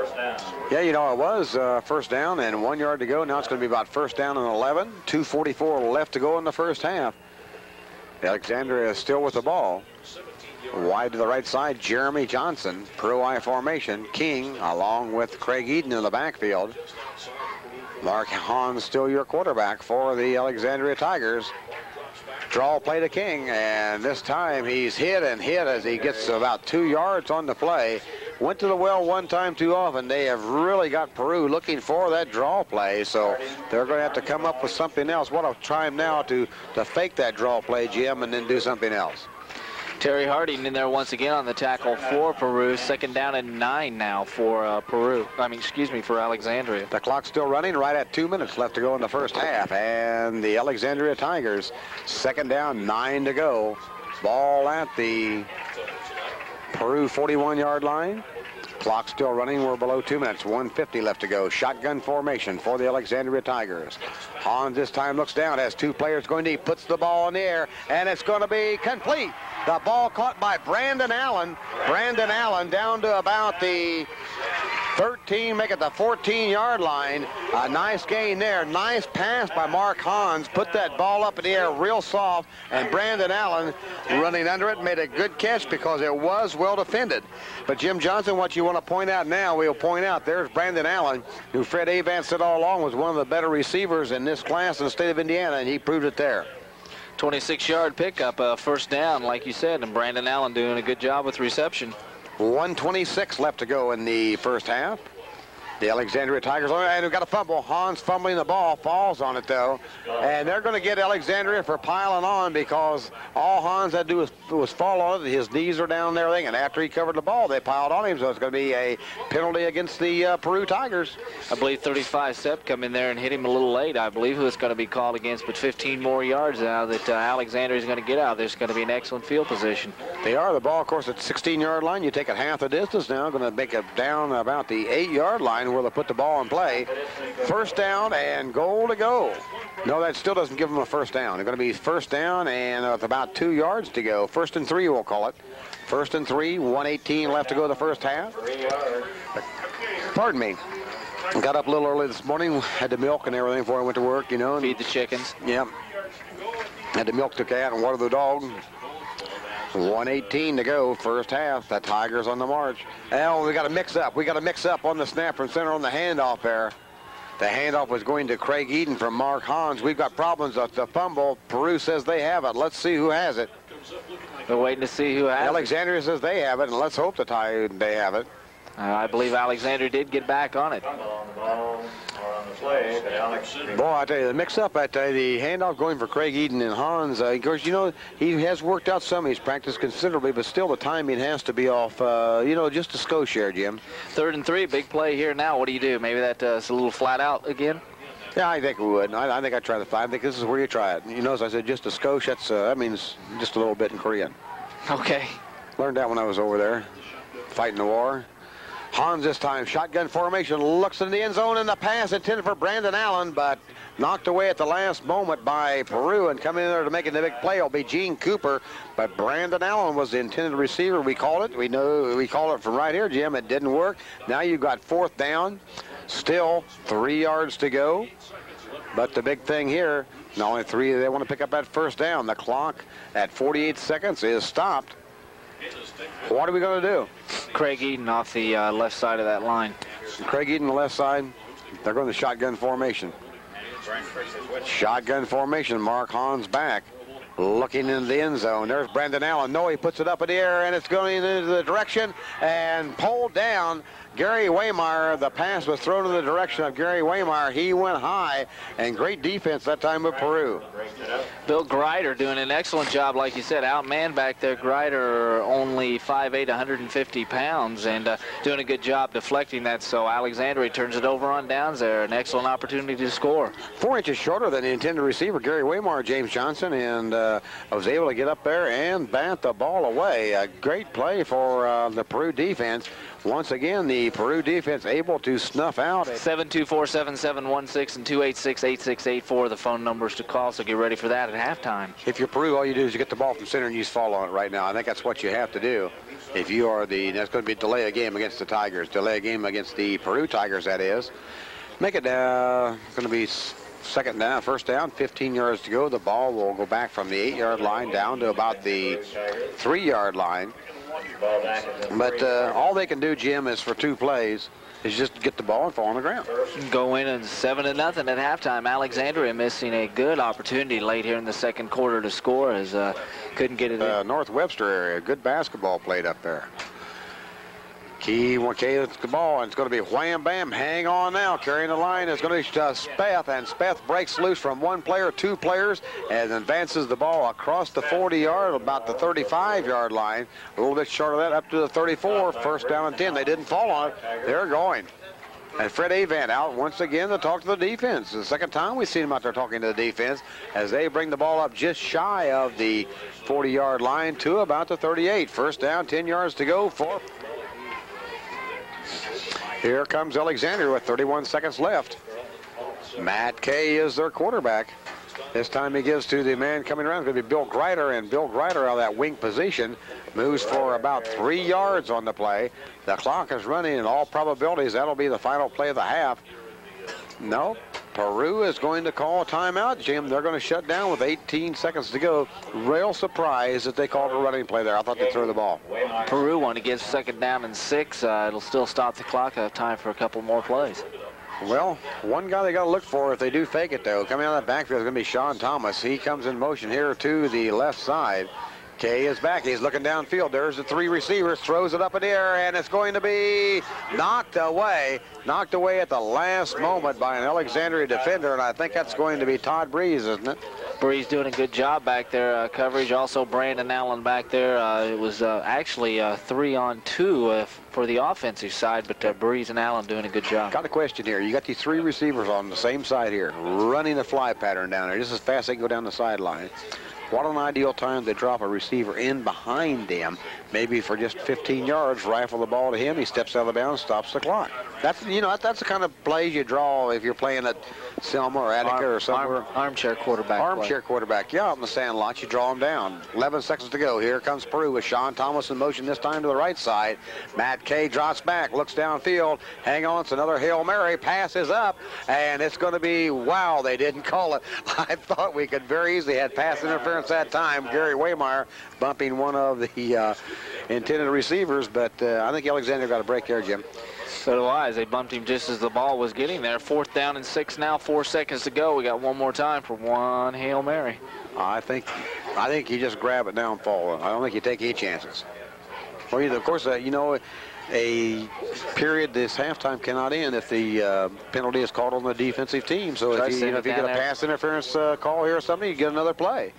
Yeah, you know, it was first down and 1 yard to go. Now it's going to be about first down and 11. 2:44 left to go in the first half. Alexandria is still with the ball. Wide to the right side, Jeremy Johnson, Peru I formation. King along with Craig Eden in the backfield. Mark Hahn still your quarterback for the Alexandria Tigers. Draw play to King, and this time he's hit and hit as he gets about 2 yards on the play. Went to the well one time too often. They have really got Peru looking for that draw play, so they're going to have to come up with something else. What a time now to fake that draw play, Jim, and then do something else. Terry Harding in there once again on the tackle for Peru. 2nd down and 9 now for Peru. For Alexandria. The clock's still running right at 2 minutes left to go in the first half. And the Alexandria Tigers, 2nd down, 9 to go. Ball at the Peru 41-yard line. Clock still running. We're below 2 minutes. 1:50 left to go. Shotgun formation for the Alexandria Tigers. Hans this time looks down, has 2 players going deep, puts the ball in the air, and it's going to be complete. The ball caught by Brandon Allen. Brandon Allen down to about the 13, make it the 14-yard line. A nice gain there. Nice pass by Mark Hans. Put that ball up in the air real soft, and Brandon Allen running under it made a good catch because it was well defended. But Jim Johnson, what you want to point out now, we'll point out there's Brandon Allen, who Fred Avance said all along was one of the better receivers in this class in the state of Indiana, and he proved it there. 26-yard pickup, first down, like you said, and Brandon Allen doing a good job with reception. 1:26 left to go in the first half. The Alexandria Tigers, and we've got a fumble. Hans fumbling the ball, falls on it though. And they're going to get Alexandria for piling on because all Hans had to do was fall on it. His knees are down and everything, and after he covered the ball, they piled on him, so it's going to be a penalty against the Peru Tigers. I believe 35 Sepp come in there and hit him a little late. I believe who it's going to be called against, but 15 more yards now that Alexandria is going to get out. There's going to be an excellent field position. They are. The ball, of course, at 16-yard line. You take it half the distance now. Going to make it down about the 8-yard line where they'll put the ball in play. First down and goal to go. No, that still doesn't give them a first down. They're going to be first down and with about 2 yards to go. 1st and 3, we'll call it. 1st and 3, 1:18 left to go the first half. Pardon me. Got up a little early this morning. Had to milk and everything before I went to work, you know. Feed the chickens. Yep. Had to milk the cat and water the dog. 1:18 to go, first half. The Tigers on the march. Oh, we got to mix up. We got to mix up on the snap from center on the handoff there. The handoff was going to Craig Eden from Mark Hans. We've got problems with the fumble. Peru says they have it. Let's see who has it. We're waiting to see who has it. Alexandria says they have it, and let's hope they have it. I believe Alexandria did get back on it. Boy, I tell you, the mix-up, I tell you, the handoff going for Craig Eden and Hans. Of course, you know, he has worked out some. He's practiced considerably, but still the timing has to be off, you know, just a skosh here, Jim. 3rd and 3, big play here now. What do you do? Maybe that's a little flat out again? Yeah, I think we would. I think I'd try the flat. I think this is where you try it. You know, as I said, just a skosh, that means just a little bit in Korean. Okay. Learned that when I was over there, fighting the war. Hans this time, shotgun formation, looks in the end zone, and the pass intended for Brandon Allen, but knocked away at the last moment by Peru, and coming in there to make the big play will be Gene Cooper, but Brandon Allen was the intended receiver. We called it. We know we called it from right here, Jim. It didn't work. Now you've got 4th down, still 3 yards to go, but the big thing here, not only 3, they want to pick up that first down. The clock at 48 seconds is stopped. What are we going to do? Craig Eden off the left side of that line. Craig Eden, the left side. They're going to shotgun formation. Shotgun formation. Mark Hans back. Looking into the end zone. There's Brandon Allen. No, he puts it up in the air, and it's going into the direction and pulled down. Gary Waymire, the pass was thrown in the direction of Gary Waymire. He went high, and great defense that time with Peru. Bill Greider doing an excellent job, like you said, outmanned back there. Greider only 5'8", 150 pounds, and doing a good job deflecting that. So Alexandria turns it over on downs there. An excellent opportunity to score. 4 inches shorter than the intended receiver, Gary Waymire, James Johnson, and was able to get up there and bat the ball away. A great play for the Peru defense. Once again, the Peru defense able to snuff out. 724-7716 and 286-8684 the phone numbers to call, so get ready for that at halftime. If you're Peru, all you do is you get the ball from center and you just fall on it right now. I think that's what you have to do. If you are that's going to be delay a game against the Tigers. Delay a game against the Peru Tigers, that is. Make it going to be second down, first down, 15 yards to go. The ball will go back from the 8-yard line down to about the 3-yard line. But all they can do, Jim, is for 2 plays, is just get the ball and fall on the ground. Go in and 7-0 at halftime. Alexandria missing a good opportunity late here in the second quarter to score, as couldn't get it in. North Webster area, good basketball played up there. Key gets the ball, and it's going to be wham bam. Hang on now. Carrying the line is going to be Speth, and Speth breaks loose from 1 player, 2 players, and advances the ball across the 40-yard, about the 35-yard line. A little bit short of that, up to the 34. First down and 10. They didn't fall on it. They're going. And Fred Avant out once again to talk to the defense. The second time we've seen him out there talking to the defense as they bring the ball up just shy of the 40-yard line to about the 38. First down, 10 yards to go for. Here comes Alexandria with 31 seconds left. Matt Kay is their quarterback. This time he gives to the man coming around. It's going to be Bill Greider, and Bill Greider out of that wing position moves for about 3 yards on the play. The clock is running. In all probabilities, that'll be the final play of the half. No, Peru is going to call a timeout, Jim. They're going to shut down with 18 seconds to go. Real surprised that they called a running play there. I thought they threw the ball. Peru want to get second down and 6. It'll still stop the clock. Have time for a couple more plays. Well, one guy they got to look for if they do fake it, though. Coming out of that backfield is going to be Sean Thomas. He comes in motion here to the left side. Kay is back. He's looking downfield. There's the 3 receivers. Throws it up in the air, and it's going to be knocked away. Knocked away at the last moment by an Alexandria defender, and I think that's going to be Todd Breeze, isn't it? Breeze doing a good job back there. Coverage. Also Brandon Allen back there. It was actually 3-on-2 for the offensive side, but Breeze and Allen doing a good job. Got a question here. You got these 3 receivers on the same side here, running the fly pattern down there, just as fast as they can go down the sideline. What an ideal time to drop a receiver in behind him, maybe for just 15 yards, rifle the ball to him. He steps out of bounds, stops the clock. That's that's the kind of plays you draw if you're playing at Selma or Attica or somewhere. Armchair quarterback. Armchair quarterback. Yeah, out in the sand lot, you draw him down. 11 seconds to go. Here comes Peru with Sean Thomas in motion, this time to the right side. Matt Kay drops back, looks downfield. Hang on, it's another Hail Mary. Pass is up, and it's going to be, wow, they didn't call it. I thought we could very easily have pass interference that time. Gary Waymeyer bumping one of the intended receivers, but I think Alexander got a break there, Jim. So do I, as they bumped him just as the ball was getting there. 4th down and 6 now, 4 seconds to go. We got one more time for one Hail Mary. I think you just grab it down and fall. I don't think you take any chances. Well, of course, a period this halftime cannot end if the penalty is called on the defensive team. So if you get a pass interference call here or something, you get another play.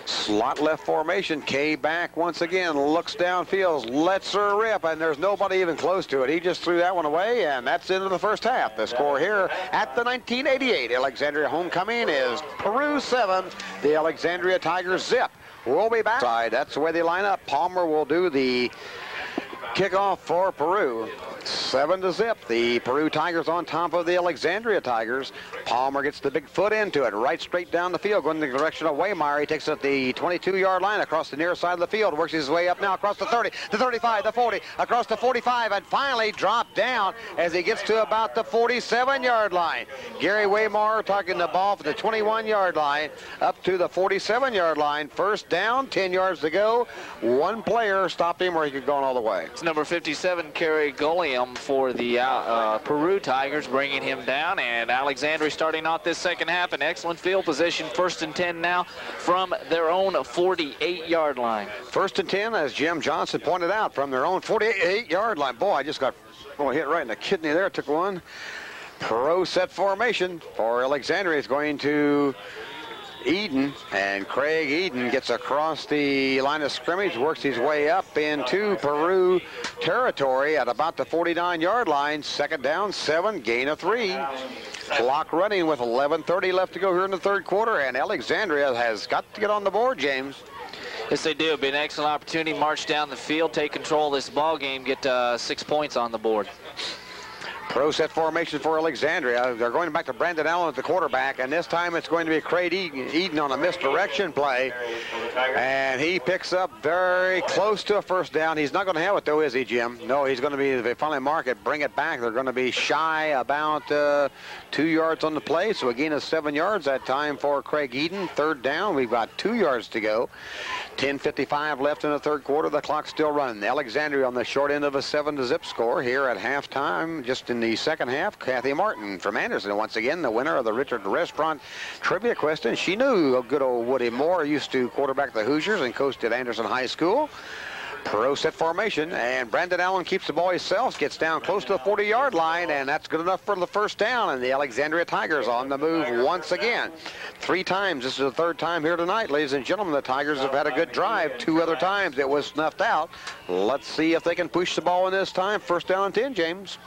Slot left formation. Kay back once again, looks downfield, lets her rip, and there's nobody even close to it. He just threw that one away, and that's into the first half. The score here at the 1988 Alexandria homecoming is Peru 7, the Alexandria Tigers zip. We'll be back. That's the way they line up. Palmer will do the kickoff for Peru. 7-0. The Peru Tigers on top of the Alexandria Tigers. Palmer gets the big foot into it, right straight down the field, going in the direction of Waymeyer. He takes it at the 22-yard line across the near side of the field, works his way up now across the 30, the 35, the 40, across the 45, and finally dropped down as he gets to about the 47-yard line. Gary Waymeyer talking the ball from the 21-yard line up to the 47-yard line. First down, 10 yards to go. One player stopped him where he could go all the way. It's number 57, Kerry Gulliam for the Peru Tigers, bringing him down, and Alexandria starting off this second half in excellent field position. 1st and 10 now from their own 48-yard line. 1st and 10, as Jim Johnson pointed out, from their own 48-yard line. Boy, I just got hit right in the kidney there. Took one. Pro set formation for Alexandria is going to Eden, and Craig Eden gets across the line of scrimmage, works his way up into Peru territory at about the 49-yard line. Second down, 7, gain of 3. Clock running with 11:30 left to go here in the third quarter, and Alexandria has got to get on the board, James. Yes, they do. It'll be an excellent opportunity. March down the field, take control of this ball game, get 6 points on the board. Pro set formation for Alexandria. They're going back to Brandon Allen at the quarterback, and this time it's going to be Craig Eden on a misdirection play. And he picks up very close to a first down. He's not going to have it, though, is he, Jim? No, he's going to be, if they finally mark it, bring it back. They're going to be shy about 2 yards on the play, so a gain of 7 yards that time for Craig Eden. Third down, we've got 2 yards to go. 10:55 left in the third quarter. The clock's still running. Alexandria on the short end of a 7-0 score here at halftime. Just in the second half, Kathy Martin from Anderson, once again, the winner of the Richard Restaurant Trivia Question. She knew good old Woody Moore used to quarterback the Hoosiers and coached at Anderson High School. Pro set formation, and Brandon Allen keeps the ball himself, gets down close to the 40-yard line, and that's good enough for the first down, and the Alexandria Tigers on the move once again. 3 times. This is the third time here tonight, ladies and gentlemen. The Tigers have had a good drive. 2 other times it was snuffed out. Let's see if they can push the ball in this time. First down and 10, James.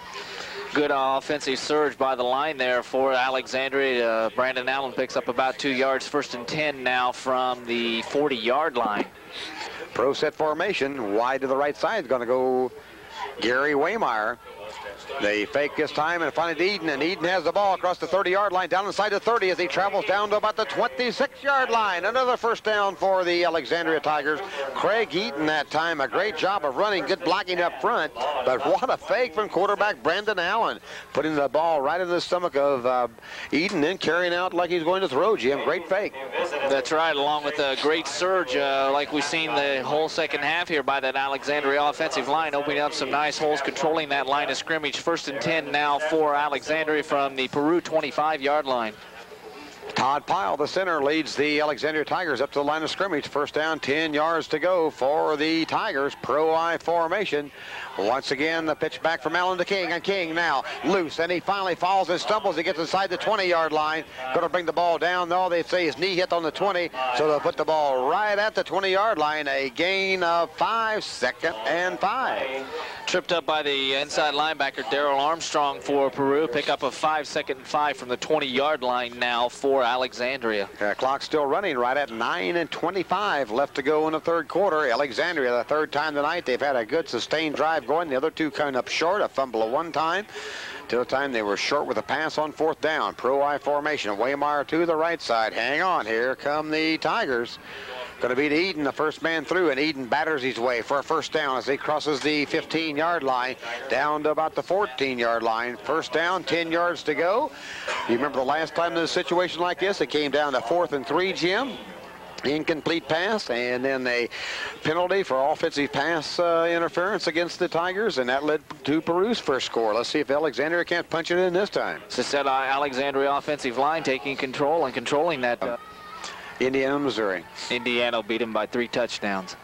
Good offensive surge by the line there for Alexandria. Brandon Allen picks up about 2 yards. First and 10 now from the 40-yard line. Pro set formation, wide to the right side is going to go Gary Waymeyer. They fake this time and find it Eden, and Eden has the ball across the 30-yard line, down inside the 30 as he travels down to about the 26-yard line. Another first down for the Alexandria Tigers. Craig Eden that time, a great job of running, good blocking up front, but what a fake from quarterback Brandon Allen, putting the ball right in the stomach of Eden and carrying out like he's going to throw, Jim. Great fake. That's right, along with a great surge like we've seen the whole second half here by that Alexandria offensive line, opening up some nice holes, controlling that line of scrimmage. First and 10 now for Alexandria from the Peru 25-yard line. Todd Pyle, the center, leads the Alexandria Tigers up to the line of scrimmage. First down, 10 yards to go for the Tigers. Pro-I formation. Once again, the pitch back from Allen to King, and King now loose, and he finally falls and stumbles. He gets inside the 20-yard line. Going to bring the ball down. No, they say his knee hit on the 20, so they'll put the ball right at the 20-yard line. A gain of 5, second and 5. Tripped up by the inside linebacker, Darrell Armstrong for Peru. Pick up a 5, second and 5 from the 20-yard line now for Alexandria. Clock still running right at 9:25 left to go in the third quarter. Alexandria, the third time tonight, they've had a good sustained drive going. The other two coming up short, a fumble at one time. Till the time they were short with a pass on fourth down. Pro-I formation. Waymeyer to the right side. Hang on, here come the Tigers. Going to beat Eden, the first man through, and Eden batters his way for a first down as he crosses the 15-yard line down to about the 14-yard line. First down, 10 yards to go. You remember the last time in a situation like this, it came down to 4th and 3, Jim. Incomplete pass, and then a penalty for offensive pass interference against the Tigers, and that led to Peru's first score. Let's see if Alexandria can't punch it in this time. So said Alexandria offensive line taking control and controlling that. Indiana, Missouri. Indiana beat him by 3 touchdowns.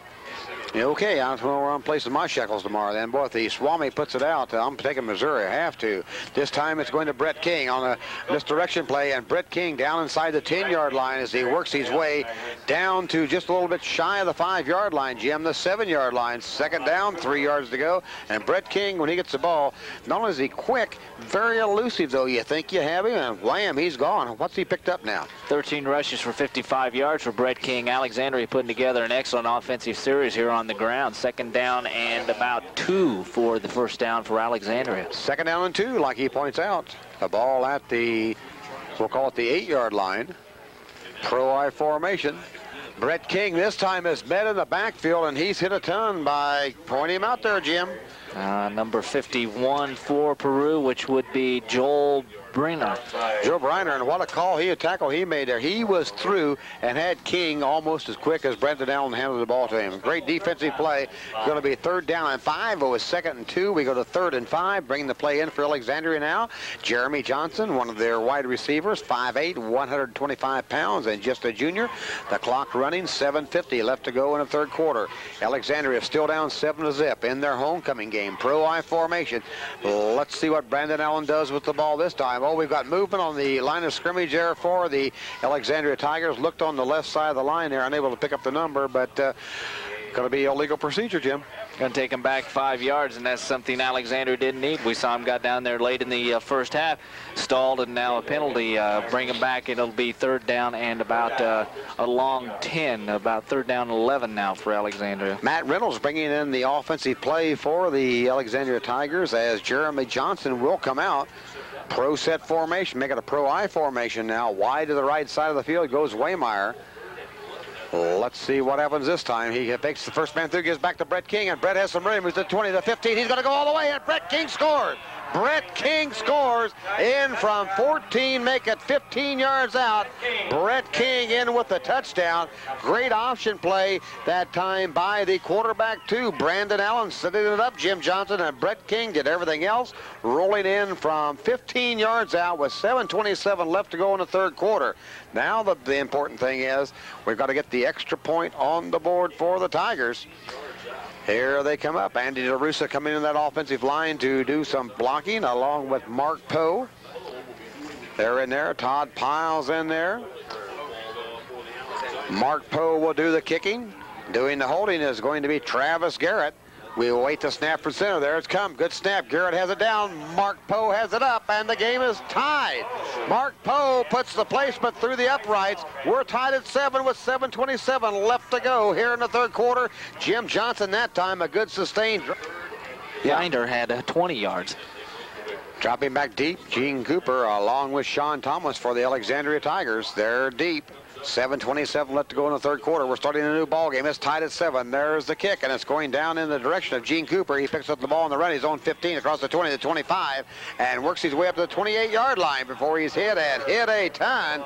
Okay, I'm placing my shekels tomorrow then. Boy, if the Swami puts it out, I'm taking Missouri. I have to. This time it's going to Brett King on a misdirection play, and Brett King down inside the 10-yard line as he works his way down to just a little bit shy of the 5-yard line, Jim, the 7-yard line. Second down, 3 yards to go, and Brett King, when he gets the ball, not only is he quick, very elusive, though. You think you have him, and wham, he's gone. What's he picked up now? 13 rushes for 55 yards for Brett King. Alexandria putting together an excellent offensive series here on the ground. Second down and about 2 for the first down for Alexandria. Second down and 2, like he points out. The ball at the, we'll call it the 8-yard line. Pro-I formation. Brett King this time is met in the backfield, and he's hit a ton by pointing him out there, Jim. Number 51 for Peru, which would be Joel Briner. Joe Briner, and what a call, a tackle he made there. He was through and had King almost as quick as Brandon Allen handed the ball to him. Great defensive play. Going to be third down and 5. It was second and 2. We go to third and 5. Bringing the play in for Alexandria now. Jeremy Johnson, one of their wide receivers, 5'8", 125 pounds, and just a junior. The clock running, 7:50 left to go in the third quarter. Alexandria still down 7-0 in their homecoming game. game. Pro I formation. Let's see what Brandon Allen does with the ball this time. Oh, we've got movement on the line of scrimmage there for the Alexandria Tigers. Looked on the left side of the line there, unable to pick up the number, but going to be illegal procedure, Jim. Going to take him back 5 yards, and that's something Alexandria didn't need. We saw him got down there late in the first half, stalled, and now a penalty. Bring him back. It'll be third down and about a long 10, about third down 11 now for Alexandria. Matt Reynolds bringing in the offensive play for the Alexandria Tigers as Jeremy Johnson will come out. Pro set formation, make it a pro I formation now. Wide to the right side of the field goes Waymeyer. Let's see what happens this time. He takes the first man through, gives back to Brett King, and Brett has some room. He's at 20 to 15. He's going to go all the way, and Brett King scores. Brett King scores in from 14, make it 15 yards out. Brett King in with the touchdown. Great option play that time by the quarterback, too. Brandon Allen setting it up. Jim Johnson and Brett King did everything else, rolling in from 15 yards out with 7:27 left to go in the third quarter. Now the important thing is we've got to get the extra point on the board for the Tigers. Here they come up. Andy DeRussa coming in that offensive line to do some blocking along with Mark Poe. They're in there. Todd Piles in there. Mark Poe will do the kicking. Doing the holding is going to be Travis Garrett. We wait to snap from center. There it's come. Good snap. Garrett has it down. Mark Poe has it up, and the game is tied. Mark Poe puts the placement through the uprights. We're tied at 7 with 7:27 left to go here in the third quarter. Jim Johnson that time, a good sustained. Binder had 20 yards. Dropping back deep, Gene Cooper along with Sean Thomas for the Alexandria Tigers. They're deep. 7:27 left to go in the third quarter. We're starting a new ball game. It's tied at 7. There's the kick, and it's going down in the direction of Gene Cooper. He picks up the ball on the run. He's on 15 across the 20 to 25 and works his way up to the 28-yard line before he's hit a ton.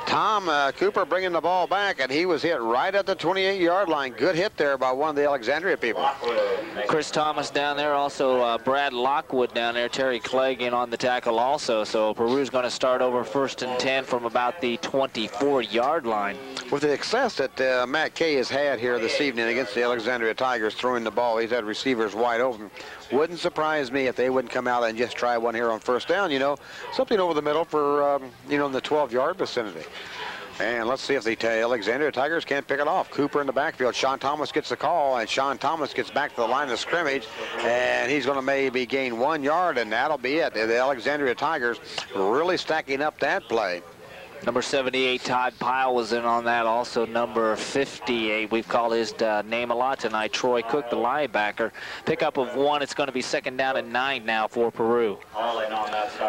Tom Cooper bringing the ball back, and he was hit right at the 28-yard line. Good hit there by one of the Alexandria people. Chris Thomas down there, also Brad Lockwood down there, Terry Clegg in on the tackle also. So Peru's going to start over 1st and 10 from about the 24-yard line. With the success that Matt Kay has had here this evening against the Alexandria Tigers throwing the ball, he's had receivers wide open. Wouldn't surprise me if they wouldn't come out and just try one here on first down, you know, something over the middle for, you know, in the 12-yard vicinity. And let's see if the Alexandria Tigers can't pick it off. Cooper in the backfield. Sean Thomas gets the call, and Sean Thomas gets back to the line of scrimmage, and he's going to maybe gain 1 yard, and that'll be it. The Alexandria Tigers really stacking up that play. Number 78, Todd Pyle, was in on that. Also, number 58, we've called his name a lot tonight, Troy Cook, the linebacker. Pickup of 1. It's going to be 2nd down and 9 now for Peru.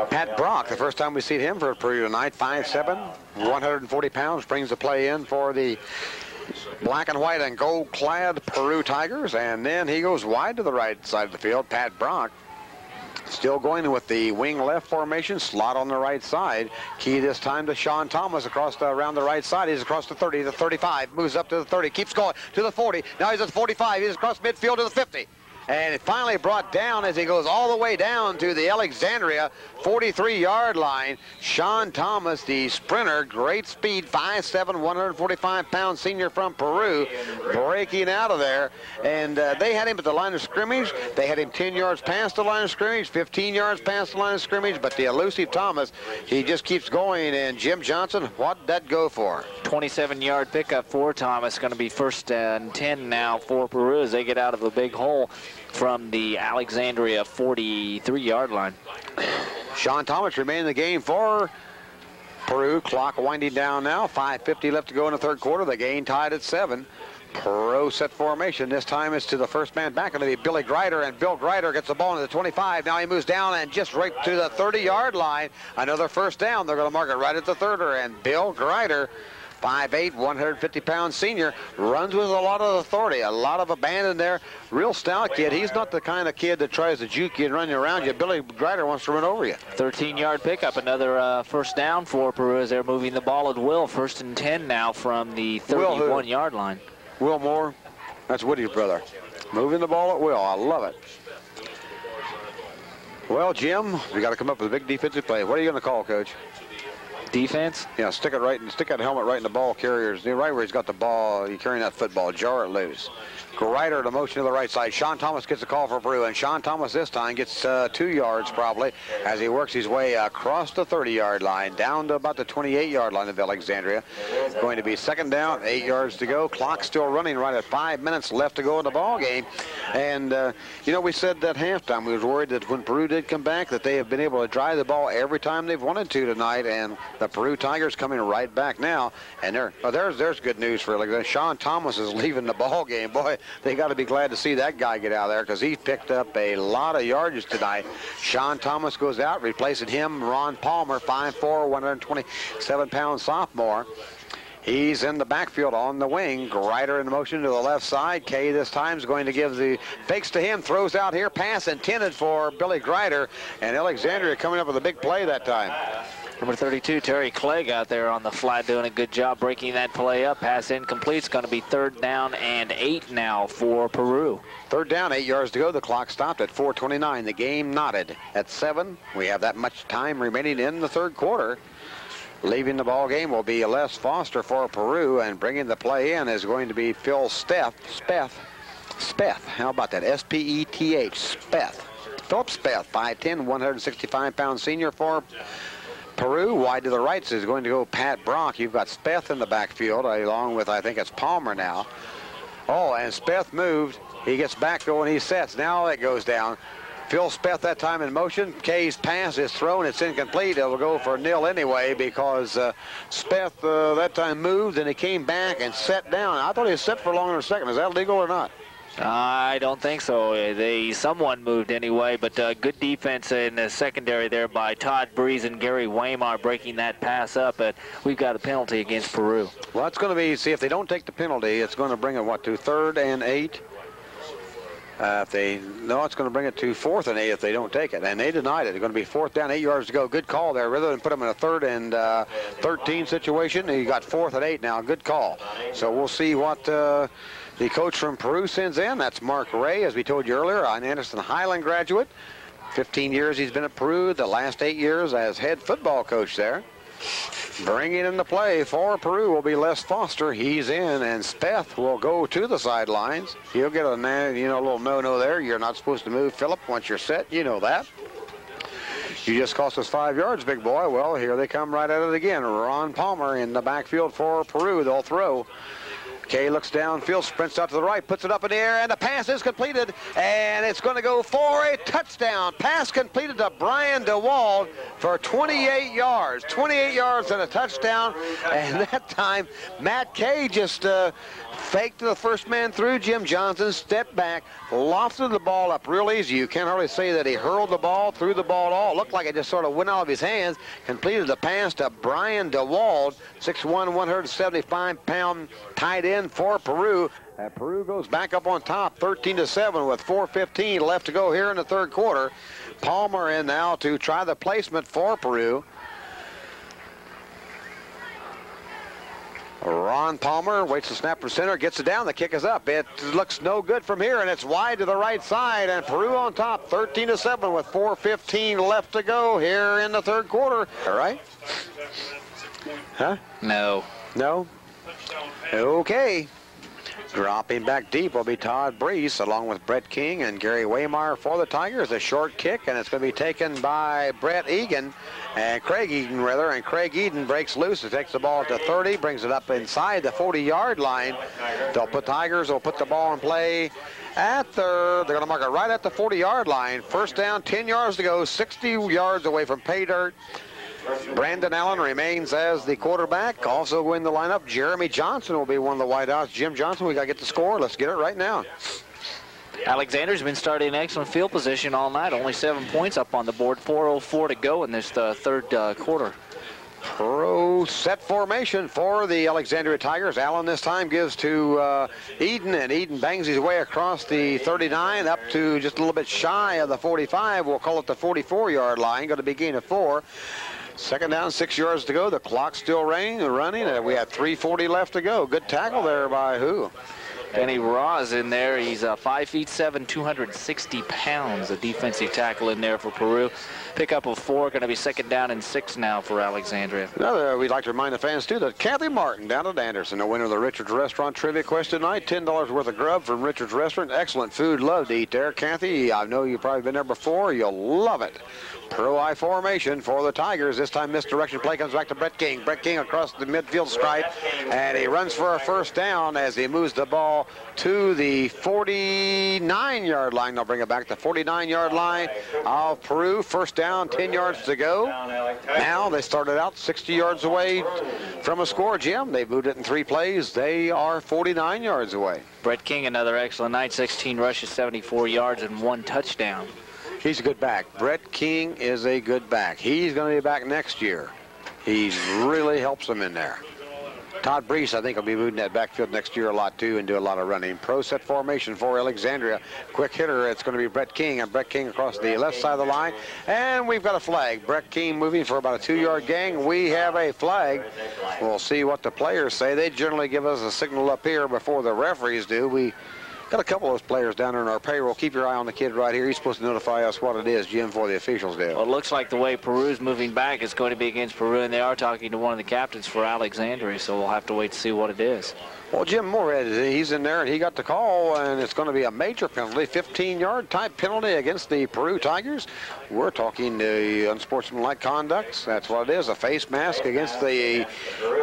Pat Brock, the first time we see him for Peru tonight, 5'7", 140 pounds, brings the play in for the black and white and gold-clad Peru Tigers. And then he goes wide to the right side of the field, Pat Brock. Still going with the wing left formation, slot on the right side. Key this time to Sean Thomas around the right side. He's across the 30, the 35, moves up to the 30, keeps going to the 40. Now he's at the 45. He's across midfield to the 50. And it finally brought down as he goes all the way down to the Alexandria 43-yard line. Sean Thomas, the sprinter, great speed, 5'7", 145-pound senior from Peru, breaking out of there. And they had him at the line of scrimmage. They had him 10 yards past the line of scrimmage, 15 yards past the line of scrimmage. But the elusive Thomas, he just keeps going. And Jim Johnson, what did that go for? 27-yard pickup for Thomas. Going to be 1st and 10 now for Peru as they get out of a big hole from the Alexandria 43-yard line. Sean Thomas remaining in the game for Peru. Clock winding down now. 5:50 left to go in the third quarter. The game tied at 7. Pro set formation. This time it's to the first man back. Going to be Billy Greider, and Bill Greider gets the ball into the 25. Now he moves down and just right to the 30-yard line. Another first down. They're going to mark it right at the 30, and Bill Greider, 5'8", 150-pound senior, runs with a lot of authority, a lot of abandon there. Real stout kid. He's not the kind of kid that tries to juke you and run you around you. Billy Greider wants to run over you. 13-yard pickup, another first down for Peru as they're moving the ball at will. 1st and 10 now from the 31-yard line. Will Moore, that's Woody's brother. Moving the ball at will. I love it. Well, Jim, we got to come up with a big defensive play. What are you going to call, Coach? Defense? Yeah, stick that helmet right in the ball carrier's, right where he's got the ball. You're carrying that football, jar it loose. Grider to motion to the right side. Sean Thomas gets a call for Peru, and Sean Thomas this time gets 2 yards probably as he works his way across the 30-yard line down to about the 28-yard line of Alexandria. Going to be second down, 8 yards to go. Clock still running right at 5 minutes left to go in the ball game. And, you know, we said at halftime we was worried that when Peru did come back that they have been able to drive the ball every time they've wanted to tonight, and the Peru Tigers coming right back now. And there's good news for Alexandria. Sean Thomas is leaving the ball game. Boy, they got to be glad to see that guy get out of there because he picked up a lot of yardage tonight. Sean Thomas goes out, replacing him, Ron Palmer, 5'4", 127-pound sophomore. He's in the backfield on the wing. Grider in motion to the left side. Kay this time is going to give the fakes to him. Throws out here. Pass intended for Billy Grider. And Alexandria coming up with a big play that time. Number 32, Terry Clegg out there on the flat doing a good job breaking that play up. Pass incomplete. It's going to be 3rd down and 8 now for Peru. 3rd down, 8 yards to go. The clock stopped at 4:29. The game knotted at 7. We have that much time remaining in the 3rd quarter. Leaving the ball game will be Les Foster for Peru, and bringing the play in is going to be Phil Speth. How about that? S-P-E-T-H, Speth. Philip Speth, 5'10", 165-pound senior for Peru. Wide to the right is going to go Pat Brock. You've got Speth in the backfield, along with, I think it's Palmer now. Oh, and Speth moved. He gets back going, he sets. Now it goes down. Phil Speth that time in motion. Kay's pass is thrown. It's incomplete. It'll go for nil anyway because Speth that time moved and he came back and set down. I thought he was set for longer than a second. Is that legal or not? I don't think so. Someone moved anyway, but good defense in the secondary there by Todd Breeze and Gary Waymar breaking that pass up, but we've got a penalty against Peru. Well, it's going to be, see, if they don't take the penalty, it's going to bring it, what, to 3rd and 8? It's going to bring it to 4th and 8 if they don't take it, and they denied it. It's going to be 4th down, 8 yards to go. Good call there. Rather than put them in a 3rd and 13 situation, you got 4th and 8 now. Good call. So we'll see what the coach from Peru sends in. That's Mark Ray, as we told you earlier, an Anderson Highland graduate. 15 years he's been at Peru, the last 8 years as head football coach there. Bringing in the play for Peru will be Les Foster. He's in, and Speth will go to the sidelines. He'll get a little no-no there. You're not supposed to move, Phillip, once you're set. You know that. You just cost us 5 yards, big boy. Well, here they come right at it again. Ron Palmer in the backfield for Peru. They'll throw. Kay looks downfield, sprints out to the right, puts it up in the air, and the pass is completed, and it's going to go for a touchdown. Pass completed to Brian DeWald for 28 yards. 28 yards and a touchdown, and that time Matt Kay just faked the first man through. Jim Johnson stepped back, lofted the ball up real easy. You can't hardly say that he hurled the ball, threw the ball at all. It looked like it just sort of went out of his hands. Completed the pass to Brian DeWald, 6'1", 175-pound tight end for Peru. Peru goes back up on top, 13-7 with 4:15 left to go here in the 3rd quarter. Palmer in now to try the placement for Peru. Ron Palmer waits the snap from center, gets it down, the kick is up. It looks no good from here, and it's wide to the right side, and Peru on top, 13-7 with 4:15 left to go here in the 3rd quarter. All right? Huh? No. No? Okay. Dropping back deep will be Todd Breeze along with Brett King and Gary Waymar for the Tigers. A short kick, and it's going to be taken by Brett Egan, and Craig Eden rather, and Craig Eden breaks loose. It takes the ball to 30, brings it up inside the 40-yard line. Tigers will put the ball in play at they're going to mark it right at the 40-yard line. First down, 10 yards to go, 60 yards away from pay dirt. Brandon Allen remains as the quarterback. Also in the lineup, Jeremy Johnson will be one of the wideouts. Jim Johnson, we got to get the score. Let's get it right now. Alexander's been starting in excellent field position all night. Only 7 points up on the board. 4:04 to go in this 3rd quarter. Pro set formation for the Alexandria Tigers. Allen this time gives to Eden, and Eden bangs his way across the 39 up to just a little bit shy of the 45. We'll call it the 44-yard line. Going to be gain of 4. Second down, 6 yards to go. The clock's still running, and we have 3:40 left to go. Good tackle there by who? Benny Ross in there. He's 5'7", 260 pounds, a defensive tackle in there for Peru. Pickup of 4, going to be second down and 6 now for Alexandria. Another, we'd like to remind the fans, too, that Kathy Martin down at Anderson, the winner of the Richards Restaurant Trivia Quest tonight. $10 worth of grub from Richards Restaurant. Excellent food. Love to eat there. Kathy, I know you've probably been there before. You'll love it. Pro I formation for the Tigers. This time misdirection play comes back to Brett King. Brett King across the midfield stripe, and he runs for a first down as he moves the ball to the 49-yard line. They'll bring it back to the 49-yard line of Peru. First down, 10 yards to go. Now they started out 60 yards away from a score, Jim. They moved it in 3 plays. They are 49 yards away. Brett King, another excellent night. 16 rushes, 74 yards, and 1 touchdown. He's a good back. Brett King is a good back. He's going to be back next year. He really helps them in there. Todd Brees, I think, will be moving that backfield next year a lot, too, and do a lot of running. Pro set formation for Alexandria. Quick hitter, it's going to be Brett King, and Brett King across the left side of the line. And we've got a flag. Brett King moving for about a 2-yard gain. We have a flag. We'll see what the players say. They generally give us a signal up here before the referees do. We got a couple of those players down there in our payroll. Keep your eye on the kid right here. He's supposed to notify us what it is, Jim, before the officials do. Well, it looks like the way Peru's moving back is going to be against Peru, and they are talking to one of the captains for Alexandria, so we'll have to wait to see what it is. Well, Jim Moorhead, he's in there, and he got the call, and it's going to be a major penalty, 15-yard type penalty against the Peru Tigers. We're talking the unsportsmanlike conduct. That's what it is, a face mask against the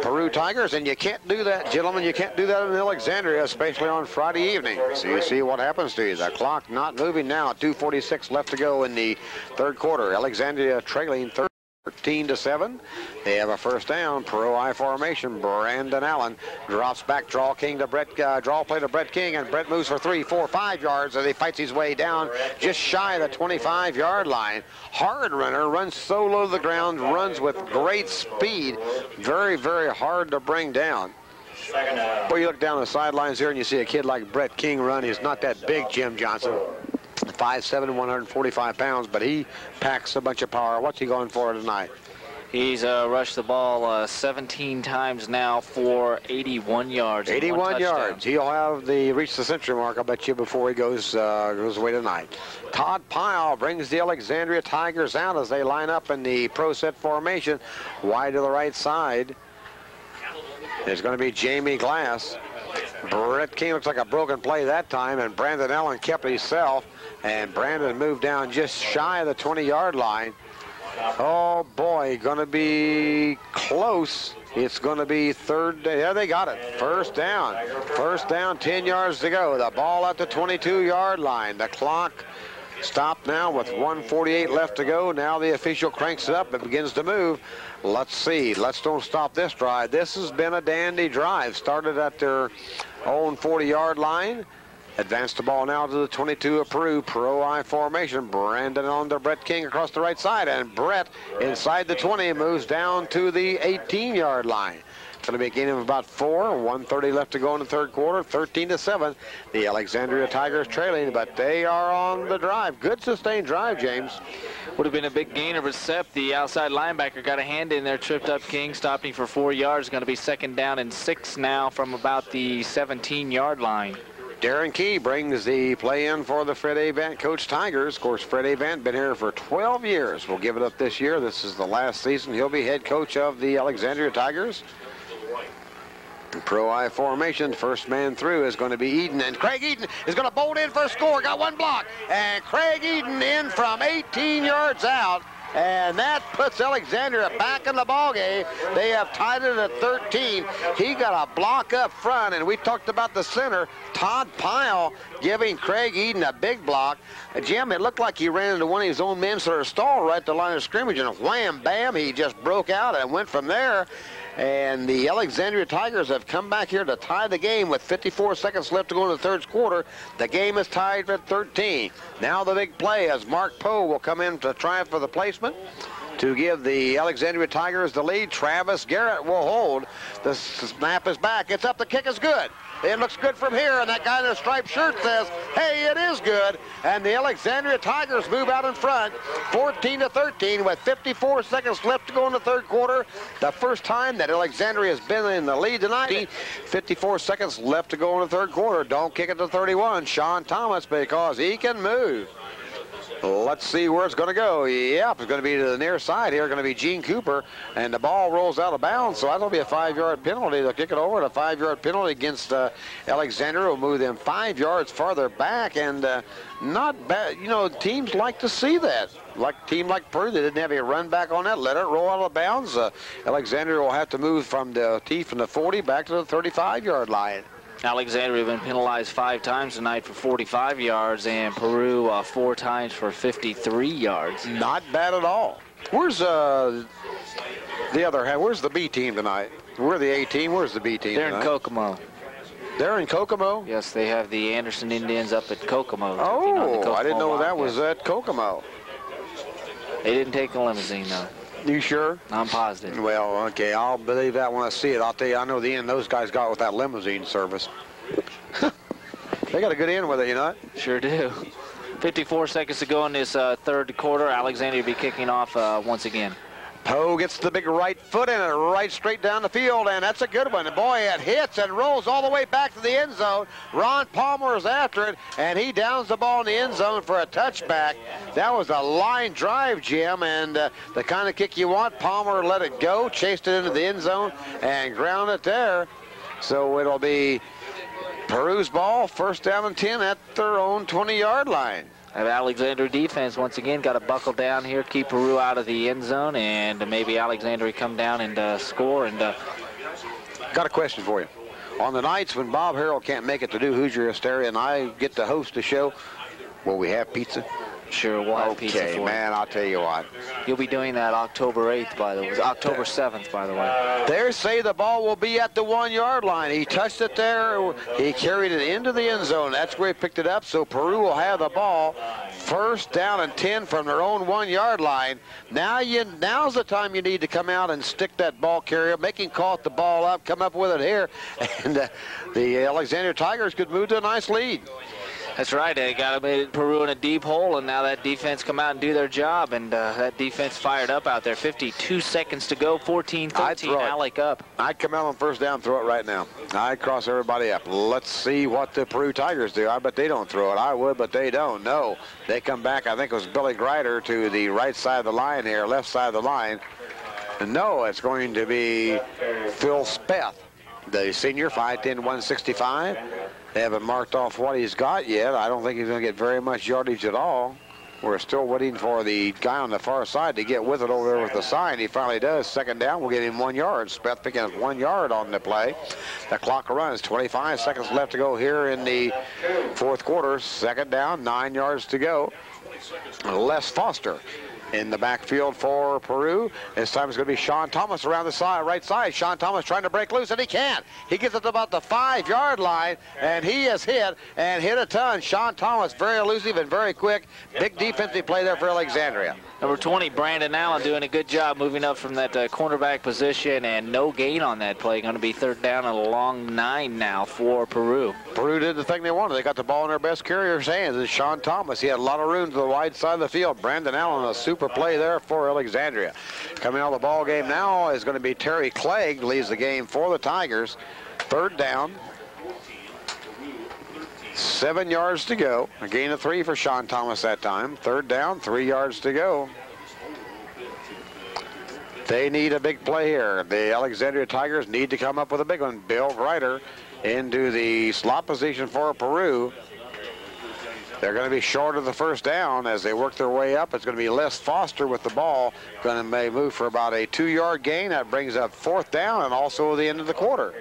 Peru Tigers, and you can't do that, gentlemen. You can't do that in Alexandria, especially on Friday evening. So you see what happens to you. The clock not moving now. 2:46 left to go in the third quarter. Alexandria trailing 13-7. They have a first down. Pro I formation. Brandon Allen drops back. Draw play to Brett King, and Brett moves for 3, 4, 5 yards as he fights his way down just shy of the 25-yard line. Hard runner, runs solo to the ground, runs with great speed. Very, very hard to bring down. Well, you look down the sidelines here and you see a kid like Brett King run. He's not that big, Jim Johnson. 5'7", 145 pounds, but he packs a bunch of power. What's he going for tonight? He's rushed the ball 17 times now for 81 yards. 81 yards. He'll have reach the century mark, I bet you, before he goes away tonight. Todd Pyle brings the Alexandria Tigers out as they line up in the pro set formation. Wide to the right side. There's going to be Jamie Glass. Brett King looks like a broken play that time, and Brandon Allen kept himself, and Brandon moved down just shy of the 20-yard line. Oh, boy, going to be close. It's going to be third. Yeah, they got it. First down. First down, 10 yards to go. The ball at the 22-yard line. The clock stopped now with 1:48 left to go. Now the official cranks it up and begins to move. Let's see. Let's don't stop this drive. This has been a dandy drive. Started at their own 40-yard line. Advanced the ball now to the 22 of Peru. Pro I formation. Brandon on to Brett King across the right side. And Brett inside the 20 moves down to the 18-yard line. It's going to be a gain of about 4. 1:30 left to go in the third quarter. 13-7. The Alexandria Tigers trailing, but they are on the drive. Good sustained drive, James. Would have been a big gain of Recep. The outside linebacker got a hand in there, tripped up King, stopped him for 4 yards. Going to be second down and 6 now from about the 17-yard line. Darren Key brings the play in for the Fred A. Vant coach Tigers. Of course, Fred A. Vant been here for 12 years. We'll give it up this year. This is the last season. He'll be head coach of the Alexandria Tigers. Pro I formation. First man through is going to be Eden, and Craig Eden is going to bolt in for a score. Got one block, and Craig Eden in from 18 yards out. And that puts Alexandria back in the ballgame. They have tied it at 13. He got a block up front, and we talked about the center. Todd Pyle giving Craig Eden a big block. Jim, it looked like he ran into one of his own men, sort of stalled right at the line of scrimmage, and wham, bam, he just broke out and went from there. And the Alexandria Tigers have come back here to tie the game with 54 seconds left to go in the third quarter. The game is tied at 13. Now the big play as Mark Poe will come in to try for the placement to give the Alexandria Tigers the lead. Travis Garrett will hold. The snap is back. It's up. The kick is good. It looks good from here, and that guy in the striped shirt says, hey, it is good. And the Alexandria Tigers move out in front, 14-13, with 54 seconds left to go in the third quarter. The first time that Alexandria has been in the lead tonight. 54 seconds left to go in the third quarter. Don't kick it to 31. Sean Thomas, because he can move. Let's see where it's going to go. Yep, it's going to be to the near side here. Going to be Gene Cooper, and the ball rolls out of bounds, so that'll be a 5-yard penalty. They'll kick it over. A 5-yard penalty against Alexandria will move them 5 yards farther back, and not bad. You know, teams like to see that. Like a team like Peru, they didn't have a run back on that. Let it roll out of bounds. Alexandria will have to move from the 40 back to the 35-yard line. Alexandria have been penalized 5 times tonight for 45 yards, and Peru 4 times for 53 yards. Not bad at all. Where's the other half? Where's the B team tonight? We're the A team. Where's the B team They're tonight? in Kokomo. They're in Kokomo? Yes, they have the Anderson Indians up at Kokomo. Oh, I didn't know that was at Kokomo. They didn't take a limousine, though. You sure? I'm positive. Well, okay, I'll believe that when I see it. I'll tell you, I know the end those guys got with that limousine service. They got a good end with it, you know? Sure do. 54 seconds to go in this third quarter. Alexandria will be kicking off once again. Poe gets the big right foot in it, right straight down the field, and that's a good one. And boy, it hits and rolls all the way back to the end zone. Ron Palmer is after it, and he downs the ball in the end zone for a touchback. That was a line drive, Jim, and the kind of kick you want. Palmer let it go, chased it into the end zone, and ground it there. So it'll be Peru's ball, first down and 10 at their own 20-yard line. And Alexandria defense once again got to buckle down here, keep Peru out of the end zone, and maybe Alexandria come down and score. And got a question for you. On the nights when Bob Harrell can't make it to do Hoosier Hysteria and I get to host the show, will we have pizza? Sure, we'll have pizza for you. Okay, man, I'll tell you what. You'll be doing that October 8th, by the way. October 7th, by the way. They say the ball will be at the 1-yard line. He touched it there. He carried it into the end zone. That's where he picked it up. So Peru will have the ball. First down and 10 from their own 1-yard line. Now's the time you need to come out and stick that ball carrier, make him caught the ball up, come up with it here. And the Alexandria Tigers could move to a nice lead. That's right. They got Peru in a deep hole, and now that defense come out and do their job, and that defense fired up out there. 52 seconds to go, 14-13, Alec up. I'd come out on first down, throw it right now. I'd cross everybody up. Let's see what the Peru Tigers do. I bet they don't throw it. I would, but they don't. No, they come back. I think it was Billy Grider to the right side of the line here, left side of the line. And no, it's going to be Phil Speth, the senior, 5'10", 165. They haven't marked off what he's got yet. I don't think he's going to get very much yardage at all. We're still waiting for the guy on the far side to get with it over there with the sign. He finally does. Second down, we'll get him 1 yard. Speth picking up 1 yard on the play. The clock runs. 25 seconds left to go here in the fourth quarter. Second down, 9 yards to go. Les Foster in the backfield for Peru. This time it's going to be Sean Thomas around the side, right side. Sean Thomas trying to break loose, and he can't. He gets it to about the 5-yard line, and he is hit, and hit a ton. Sean Thomas, very elusive and very quick. Big defensive play there for Alexandria. Number 20, Brandon Allen, doing a good job moving up from that cornerback position, and no gain on that play. Going to be third down and a long 9 now for Peru. Peru did the thing they wanted. They got the ball in their best carrier's hands. It's Sean Thomas. He had a lot of room to the wide side of the field. Brandon Allen, a super play there for Alexandria. Coming out of the ball game now is going to be Terry Clegg, leads the game for the Tigers. Third down. 7 yards to go. A gain of 3 for Sean Thomas that time. Third down, 3 yards to go. They need a big play here. The Alexandria Tigers need to come up with a big one. Bill Grider into the slot position for Peru. They're going to be short of the first down as they work their way up. It's going to be Les Foster with the ball. Going to move for about a 2-yard gain. That brings up fourth down and also the end of the quarter.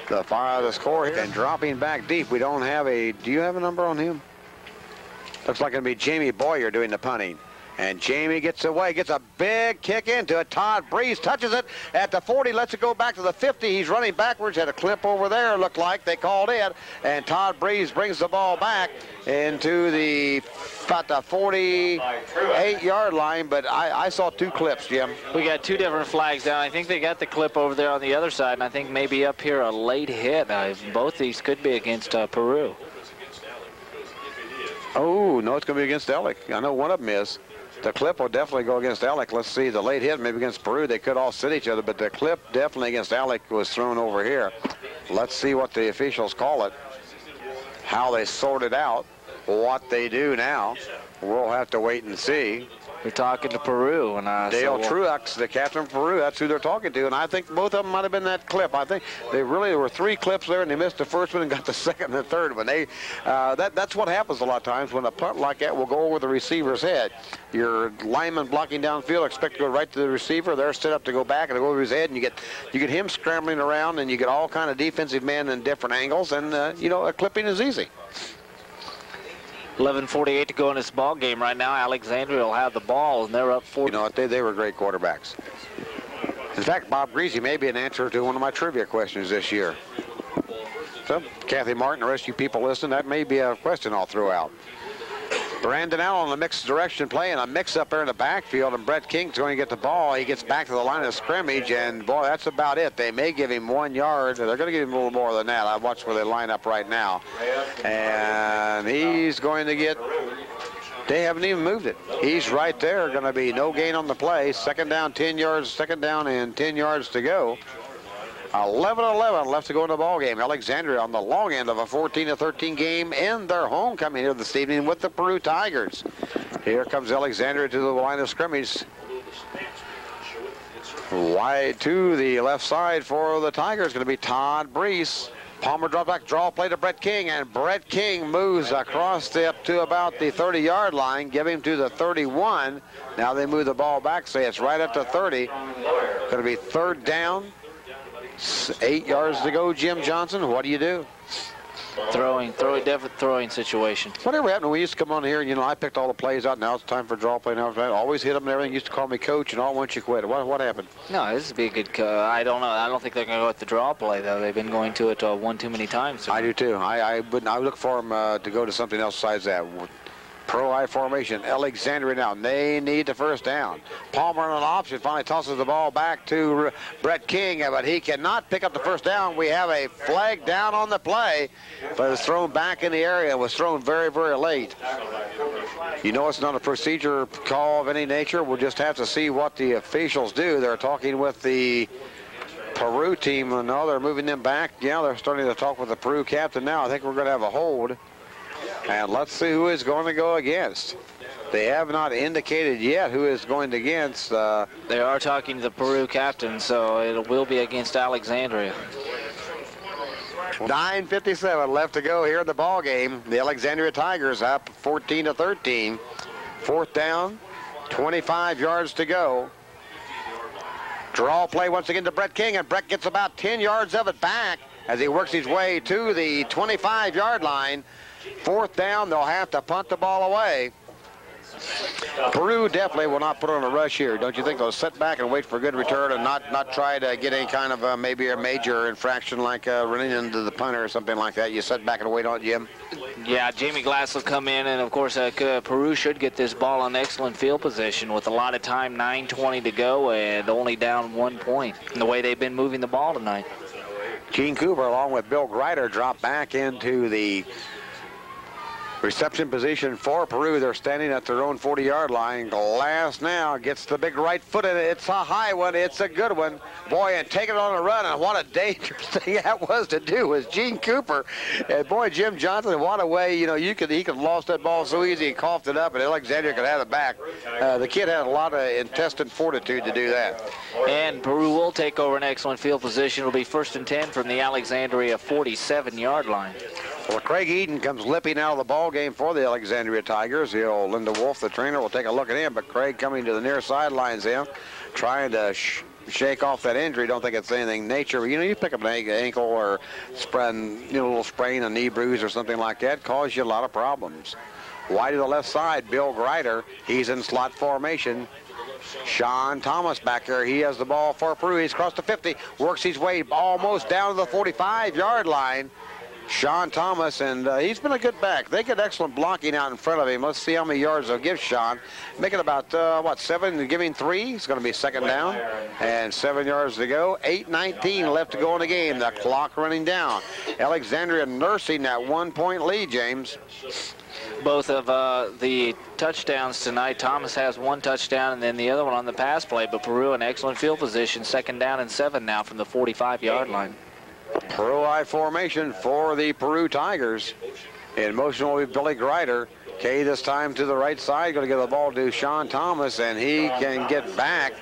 The score here. And dropping back deep, we don't have a, do you have a number on him? Looks like it's going to be Jamie Boyer doing the punting. And Jamie gets away, gets a big kick into it. Todd Breeze touches it at the 40, lets it go back to the 50. He's running backwards, had a clip over there, looked like they called it. And Todd Breeze brings the ball back into about the 48-yard line, but I saw two clips, Jim. We got two different flags down. I think they got the clip over there on the other side, and I think maybe up here a late hit. Both these could be against Peru. Oh, no, it's going to be against Alec. I know one of them is. The clip will definitely go against Alec. Let's see, the late hit maybe against Peru. They could all sit each other, but the clip definitely against Alec was thrown over here. Let's see what the officials call it, how they sort it out, what they do now. We'll have to wait and see. We're talking to Peru. And Dale Truax, the captain of Peru, that's who they're talking to. And I think both of them might have been that clip. I think there were three clips there, and they missed the first one and got the second and the third one. That's what happens a lot of times when a punt like that will go over the receiver's head. Your lineman blocking downfield expect to go right to the receiver. They're set up to go back and go over his head, and you get him scrambling around, and you get all kind of defensive men in different angles, and a clipping is easy. 11:48 to go in this ball game right now. Alexandria will have the ball, and they're up 4. You know what? They were great quarterbacks. In fact, Bob Greasy may be an answer to one of my trivia questions this year. So, Kathy Martin, the rest of you people listening, that may be a question I'll throw out. Brandon Allen on the mixed direction play, and a mix up there in the backfield, and Brett King's going to get the ball. He gets back to the line of scrimmage, and boy, that's about it. They may give him 1 yard. They're going to give him a little more than that. I watch where they line up right now. And he's going to get, they haven't even moved it. He's right there. Going to be no gain on the play. Second down, 10 yards, second down and 10 yards to go. 11-11 left to go in the ball game. Alexandria on the long end of a 14-13 game in their homecoming here this evening with the Peru Tigers. Here comes Alexandria to the line of scrimmage. Wide to the left side for the Tigers going to be Todd Breeze. Palmer drops back, draw play to Brett King, and Brett King moves across up to about the 30-yard line, give him to the 31. Now they move the ball back, say it's right at the 30. Going to be third down. 8 yards to go, Jim Johnson. What do you do? Definite throwing situation. Whatever happened, we used to come on here, and, I picked all the plays out. Now it's time for draw play. Now I always hit them and everything. Used to call me coach and all once you quit. What happened? No, this would be a good, I don't know. I don't think they're going to go with the draw play, though. They've been going to it one too many times. I do, too. I look for them to go to something else besides that. Pro-I formation. Alexandria now. They need the first down. Palmer on an option. Finally tosses the ball back to Brett King, but he cannot pick up the first down. We have a flag down on the play, but it's thrown back in the area. It was thrown very, very late. It's not a procedure call of any nature. We'll just have to see what the officials do. They're talking with the Peru team. No, they're moving them back. Yeah, they're starting to talk with the Peru captain now. I think we're going to have a hold. And let's see who is going to go against. They have not indicated yet who is going against. They are talking to the Peru captain, so it will be against Alexandria. 9:57 left to go here in the ball game. The Alexandria Tigers up 14-13. Fourth down, 25 yards to go. Draw play once again to Brett King, and Brett gets about 10 yards of it back as he works his way to the 25-yard line. Fourth down, they'll have to punt the ball away. Peru definitely will not put on a rush here. Don't you think they'll sit back and wait for a good return and not try to get any kind of maybe a major infraction like running into the punter or something like that? You sit back and wait on it, Jim? Yeah, Jamie Glass will come in, and of course Peru should get this ball in excellent field position with a lot of time, 9:20 to go, and only down 1 point in the way they've been moving the ball tonight. Gene Cooper along with Bill Greider drop back into the reception position for Peru. They're standing at their own 40-yard line. Glass now gets the big right foot in it. It's a high one. It's a good one. Boy, and take it on a run, and what a dangerous thing that was to do was Gene Cooper. And boy, Jim Johnson, what a way, he could have lost that ball so easy. He coughed it up, and Alexandria could have it back. The kid had a lot of intestine fortitude to do that. And Peru will take over an excellent field position. It'll be 1st and 10 from the Alexandria 47-yard line. Well, Craig Eden comes limping out of the ball game for the Alexandria Tigers. Linda Wolf, the trainer, will take a look at him, but Craig coming to the near sidelines him, trying to shake off that injury. Don't think it's anything nature, but you pick up an ankle or a little sprain, a knee bruise or something like that, cause you a lot of problems. Wide to the left side, Bill Greider. He's in slot formation. Sean Thomas back there. He has the ball for Peru. He's crossed the 50, works his way almost down to the 45-yard line. Sean Thomas, and he's been a good back. They get excellent blocking out in front of him. Let's see how many yards they'll give Sean. Make it about, 7, giving 3. It's going to be second down, and 7 yards to go. 8:19 left to go in the game. The clock running down. Alexandria nursing that 1-point lead, James. Both of the touchdowns tonight. Thomas has 1 touchdown and then the other one on the pass play, but Peru in excellent field position. Second down and 7 now from the 45-yard line. Peru I formation for the Peru Tigers. In motion will be Billy Greider. Kay this time to the right side, going to give the ball to Sean Thomas, and he can get back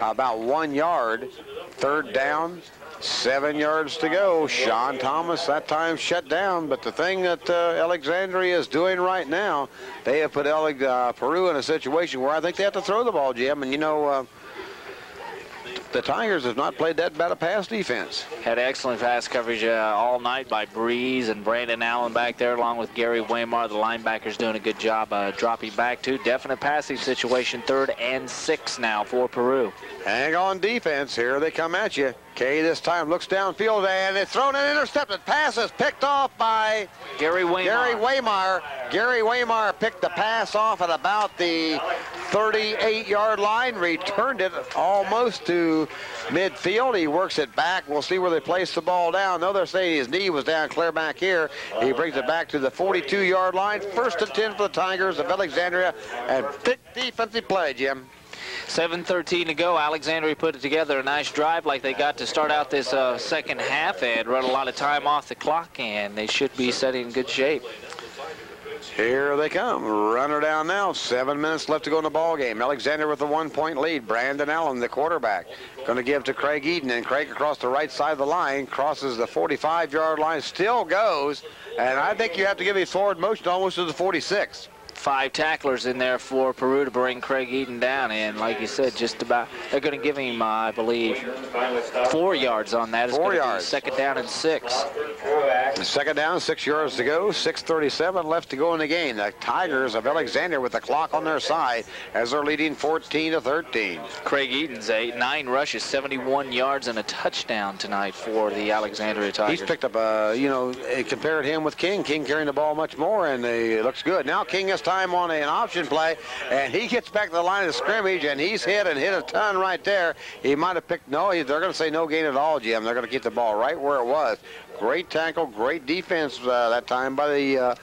about 1 yard. Third down, 7 yards to go. Sean Thomas that time shut down, but the thing that Alexandria is doing right now, they have put Peru in a situation where I think they have to throw the ball, Jim, and you know, the Tigers have not played that bad a pass defense. Had excellent pass coverage all night by Breeze and Brandon Allen back there, along with Gary Waymar. The linebackers doing a good job dropping back to definite passing situation. 3rd and 6 now for Peru. Hang on defense. Here they come at you. Kay this time looks downfield, and it's thrown and intercepted. Pass is picked off by Gary Waymar. Gary Waymar picked the pass off at about the 38-yard line, returned it almost to midfield. He works it back. We'll see where they place the ball down. No, they're saying his knee was down clear back here. He brings it back to the 42-yard line. 1st and 10 for the Tigers of Alexandria, and thick defensive play, Jim. 7:13 to go. Alexandria put it together a nice drive like they got to start out this second half and run a lot of time off the clock, and they should be setting in good shape. Here they come. Runner down now. 7 minutes left to go in the ball game. Alexandria with a 1-point lead. Brandon Allen, the quarterback, going to give to Craig Eden, and Craig across the right side of the line, crosses the 45-yard line, still goes, and I think you have to give his forward motion almost to the 46. 5 tacklers in there for Peru to bring Craig Eden down, and like you said, just about, they're going to give him, I believe, 4 yards on that. It's 4 yards. Second down and 6. Second down, 6 yards to go. 6:37 left to go in the game. The Tigers of Alexandria with the clock on their side as they're leading 14-13. Craig Eden's 9 rushes, 71 yards, and a touchdown tonight for the Alexandria Tigers. He's picked up, compared him with King. King carrying the ball much more, and it looks good. Now King has time on an option play, and he gets back to the line of scrimmage, and he's hit a ton right there. He might have picked, they're going to say no gain at all, Jim. They're going to keep the ball right where it was. Great tackle, great defense that time by the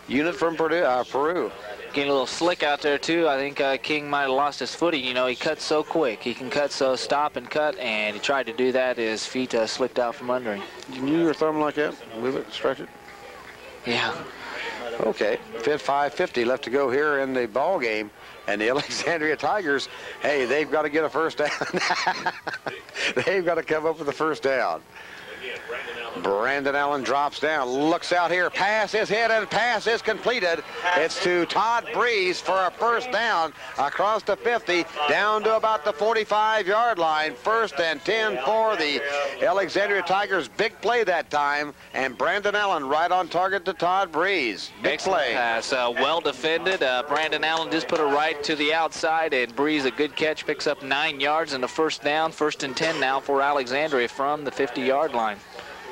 unit from Peru. Getting a little slick out there, too. I think King might have lost his footing. You know, he cuts so quick. He can cut so stop and cut, and he tried to do that. His feet slipped out from under him. Can you use your thumb like that? Move it, stretch it? Yeah. Okay, 5:50 left to go here in the ball game, and the Alexandria Tigers, hey, they've got to get a first down. They've got to come up with a first down. Brandon Allen drops down, looks out here, pass is hit and pass is completed. It's to Todd Breeze for a first down across the 50, down to about the 45-yard line. 1st and 10 for the Alexandria Tigers. Big play that time, and Brandon Allen right on target to Todd Breeze. Big play. Pass, well defended. Brandon Allen just put it right to the outside, and Breeze, a good catch, picks up 9 yards and a first down. 1st and 10 now for Alexandria from the 50-yard line.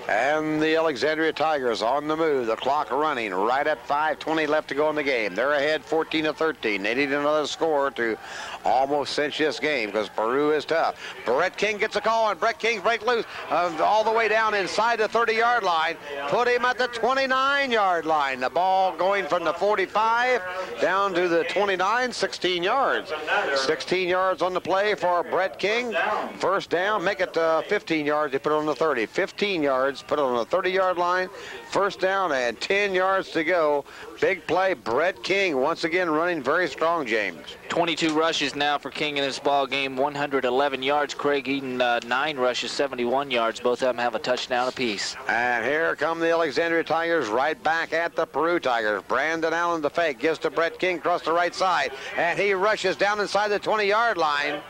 And the Alexandria Tigers on the move. The clock running right at 5:20 left to go in the game. They're ahead 14-13. They need another score to almost cinch this game because Peru is tough. Brett King gets a call, and Brett King breaks loose all the way down inside the 30-yard line. Put him at the 29-yard line. The ball going from the 45 down to the 29, 16 yards. 16 yards on the play for Brett King. First down, make it 15 yards. They put it on the 30. 15 yards. Put it on the 30-yard line. First down and 10 yards to go. Big play. Brett King once again running very strong, James. 22 rushes now for King in this ball game, 111 yards. Craig Eden, 9 rushes, 71 yards. Both of them have a touchdown apiece. And here come the Alexandria Tigers right back at the Peru Tigers. Brandon Allen, the fake, gives to Brett King across the right side, and he rushes down inside the 20-yard line.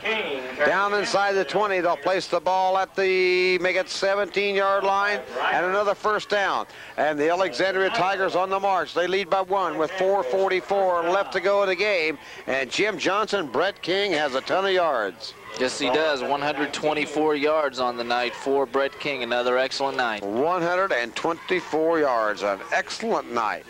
Down inside the 20, they'll place the ball at the, make it 17-yard line. line, and another first down. And the Alexandria Tigers on the march. They lead by 1 with 4:44 left to go in the game. And Jim Johnson, Brett King has a ton of yards. Yes, he does. 124 yards on the night for Brett King. Another excellent night. 124 yards. An excellent night.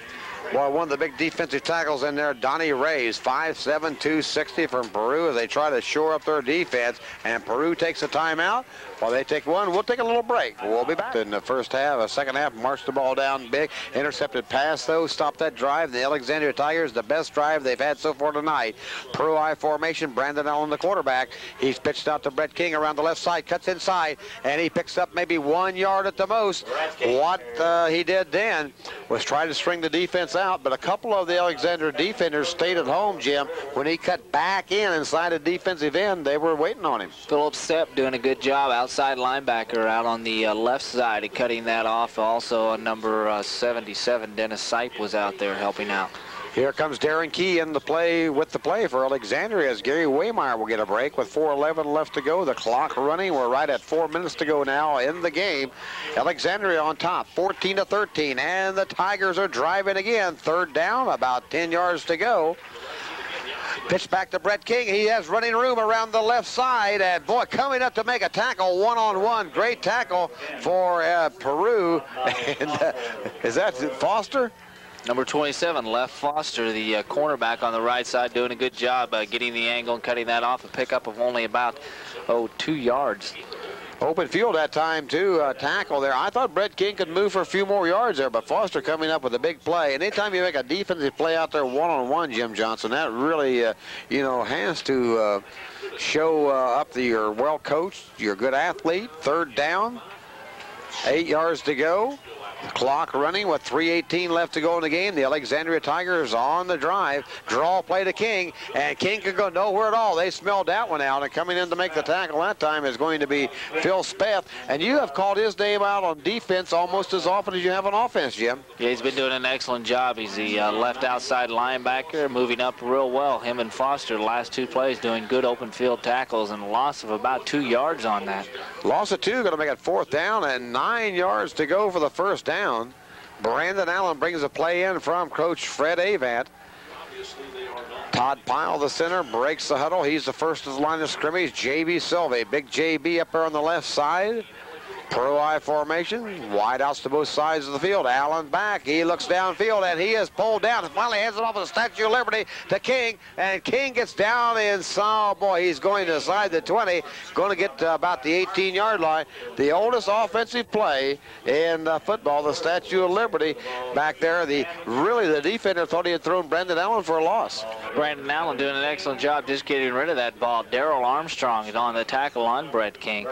Boy, one of the big defensive tackles in there, Donnie Reyes, 5'7", 260 from Peru as they try to shore up their defense. And Peru takes a timeout. While they take one, we'll take a little break. We'll be back in the first half. Second half, marched the ball down big. Intercepted pass, though, stopped that drive. The Alexandria Tigers, the best drive they've had so far tonight. Peru I formation, Brandon Allen, the quarterback. He's pitched out to Brett King around the left side, cuts inside, and he picks up maybe 1 yard at the most. What he did then was try to string the defense out, but a couple of the Alexandria defenders stayed at home, Jim. When he cut back in inside the defensive end, they were waiting on him. Philip Stepp doing a good job, outside linebacker out on the left side and cutting that off. Also, number 77, Dennis Sipe, was out there helping out. Here comes Darren Key in the play with the play for Alexandria as Gary Waymeyer will get a break with 4:11 left to go. The clock running. We're right at 4 minutes to go now in the game. Alexandria on top, 14-13, and the Tigers are driving again. Third down, about 10 yards to go. Pitch back to Brett King. He has running room around the left side. And, boy, coming up to make a tackle, one-on-one. Great tackle for Peru. And, is that Foster? Number 27, Left Foster, the cornerback on the right side, doing a good job getting the angle and cutting that off. A pickup of only about, 2 yards. Open field that time, too, tackle there. I thought Brett King could move for a few more yards there, but Foster coming up with a big play. And anytime you make a defensive play out there one-on-one, Jim Johnson, that really, has to show up that you're well-coached, you're a good athlete. Third down, 8 yards to go. Clock running with 3:18 left to go in the game. The Alexandria Tigers on the drive. Draw play to King, and King can go nowhere at all. They smelled that one out, and coming in to make the tackle that time is going to be Phil Speth. And you have called his name out on defense almost as often as you have on offense, Jim. Yeah, he's been doing an excellent job. He's the left outside linebacker, moving up real well. Him and Foster, the last 2 plays, doing good open field tackles, and a loss of about 2 yards on that. Loss of 2, going to make it 4th down, and 9 yards to go for the first down. Brandon Allen brings a play in from Coach Fred Avant. Todd Pyle, the center, breaks the huddle. He's the first of the line of scrimmage. J.B. Silvey, big J.B. up there on the left side. Pro I formation, wide outs to both sides of the field. Allen back, he looks downfield, and he is pulled down and finally hands it off of the Statue of Liberty to King, and King gets down inside. Oh boy, he's going to side the 20, going to get to about the 18-yard line. The oldest offensive play in football, the Statue of Liberty back there. The defender thought he had thrown Brandon Allen for a loss. Brandon Allen doing an excellent job just getting rid of that ball. Darrell Armstrong is on the tackle on Brett King.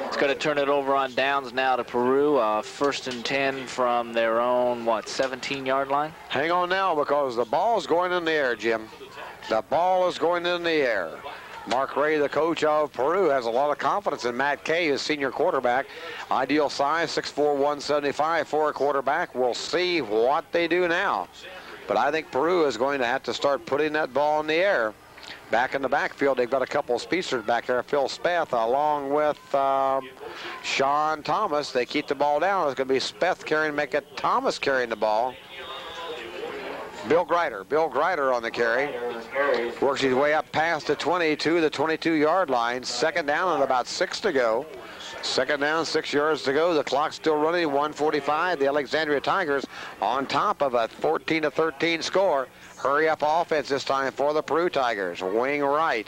He's going to turn it over on downs now to Peru. 1st and 10 from their own, 17-yard line? Hang on now, because the ball's going in the air, Jim. The ball is going in the air. Mark Ray, the coach of Peru, has a lot of confidence in Matt Kay, his senior quarterback. Ideal size, 6'4", 175 for a quarterback. We'll see what they do now. But I think Peru is going to have to start putting that ball in the air. Back in the backfield, they've got a couple of speedsters back there. Phil Speth along with Sean Thomas. They keep the ball down. It's going to be Speth carrying, make it Thomas carrying the ball. Bill Greider on the carry. Works his way up past the 20 to the 22-yard line. Second down and about 6 to go. Second down, 6 yards to go. The clock's still running, 1:45. The Alexandria Tigers on top of a 14-13 score. Hurry up offense this time for the Peru Tigers. Wing right.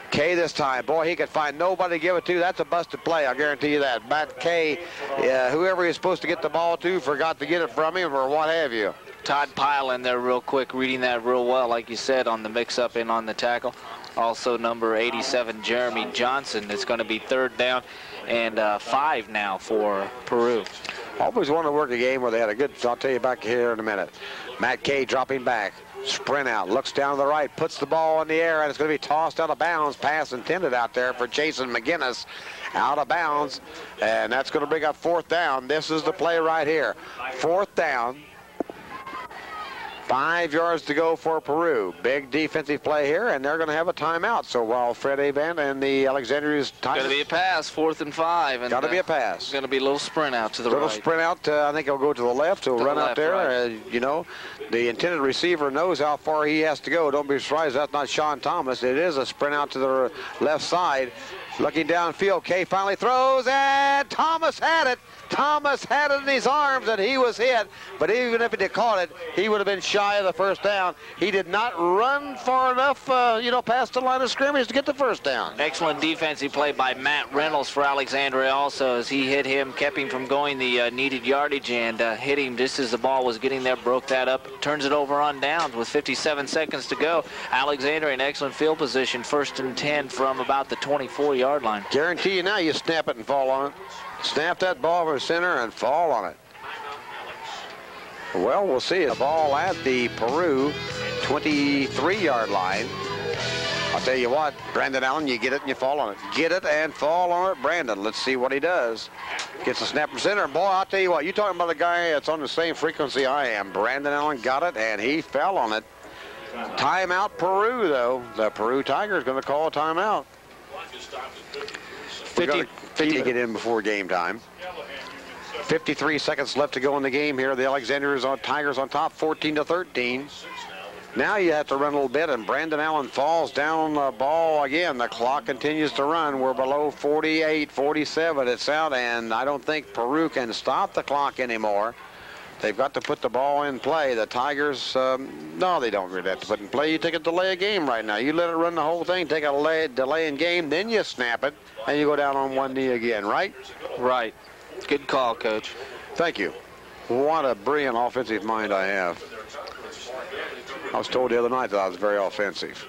Kay this time. Boy, he could find nobody to give it to. That's a busted play, I'll guarantee you that. Matt Kay, whoever he was supposed to get the ball to, forgot to get it from him or what have you. Todd Pyle in there real quick, reading that real well, like you said, on the mix-up and on the tackle. Also, number 87, Jeremy Johnson. It's going to be 3rd down and 5 now for Peru. Always wanted to work a game where they had a good, I'll tell you back here in a minute. Matt Kay dropping back. Sprint out, looks down to the right, puts the ball in the air, and it's going to be tossed out of bounds. Pass intended out there for Jason McGinnis. Out of bounds, and that's going to bring up 4th down. This is the play right here. 4th down. 5 yards to go for Peru. Big defensive play here, and they're going to have a timeout. So while Fred Avant and the Alexandria's Going to be a pass, 4th and 5. Got to be a pass. Going to be a little sprint out to the right. Little sprint out. I think he'll go to the left. He'll run out there. Right. You know, the intended receiver knows how far he has to go. Don't be surprised that's not Sean Thomas. It is a sprint out to the left side. Looking downfield, Kay finally throws, and Thomas had it. Thomas had it in his arms, and he was hit. But even if he had caught it, he would have been shy of the first down. He did not run far enough, past the line of scrimmage to get the first down. Excellent defensive play by Matt Reynolds for Alexandria also, as he hit him, kept him from going the needed yardage, and hit him just as the ball was getting there, broke that up, turns it over on downs with 57 seconds to go. Alexandria in excellent field position, 1st and 10 from about the 24-yard line. Guarantee you now you snap it and fall on it. Snap that ball over the center and fall on it. Well, we'll see. The ball at the Peru 23-yard line. I'll tell you what, Brandon Allen, you get it and you fall on it. Get it and fall on it, Brandon. Let's see what he does. Gets the snap from center. Boy, I'll tell you what, you're talking about a guy that's on the same frequency I am. Brandon Allen got it, and he fell on it. Timeout Peru, though. The Peru Tigers going to call a timeout. 50 to get in before game time. 53 seconds left to go in the game here. The Alexandria Tigers on top, 14-13. Now you have to run a little bit, and Brandon Allen falls down on the ball again. The clock continues to run. We're below 48, 47 it's out, and I don't think Peru can stop the clock anymore. They've got to put the ball in play. The Tigers, no, they don't really have to put in play. You take a delay of game right now. You let it run the whole thing, take a delay in game, then you snap it, and you go down on one knee again, right? Right. Good call, Coach. Thank you. What a brilliant offensive mind I have. I was told the other night that I was very offensive.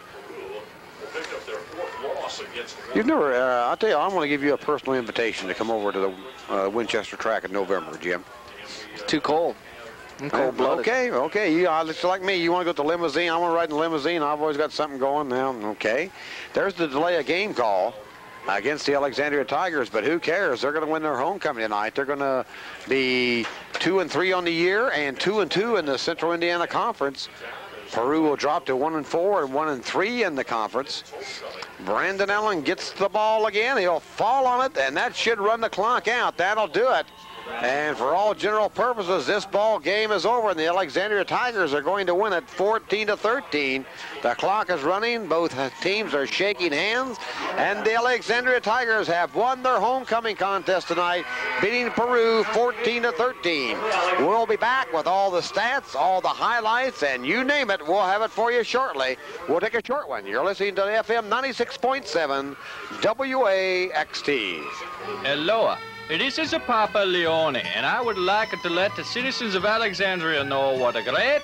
You've never, I'll tell you, I'm going to give you a personal invitation to come over to the Winchester track in November, Jim. Too cold. I'm cold-blooded. Okay. You it's like me. You want to go to the limousine? I want to ride in the limousine. I've always got something going now. Okay. There's the delay of game call against the Alexandria Tigers, but who cares? They're going to win their homecoming tonight. They're going to be 2-3 on the year and 2-2 in the Central Indiana Conference. Peru will drop to 1-4 and 1-3 in the conference. Brandon Allen gets the ball again. He'll fall on it, and that should run the clock out. That'll do it. And for all general purposes, this ball game is over, and the Alexandria Tigers are going to win it 14-13. The clock is running. Both teams are shaking hands, and the Alexandria Tigers have won their homecoming contest tonight, beating Peru 14-13. We'll be back with all the stats, all the highlights, and you name it, we'll have it for you shortly. We'll take a short one. You're listening to FM 96.7 WAXT. Hello. This is Papa Leone, and I would like to let the citizens of Alexandria know what a great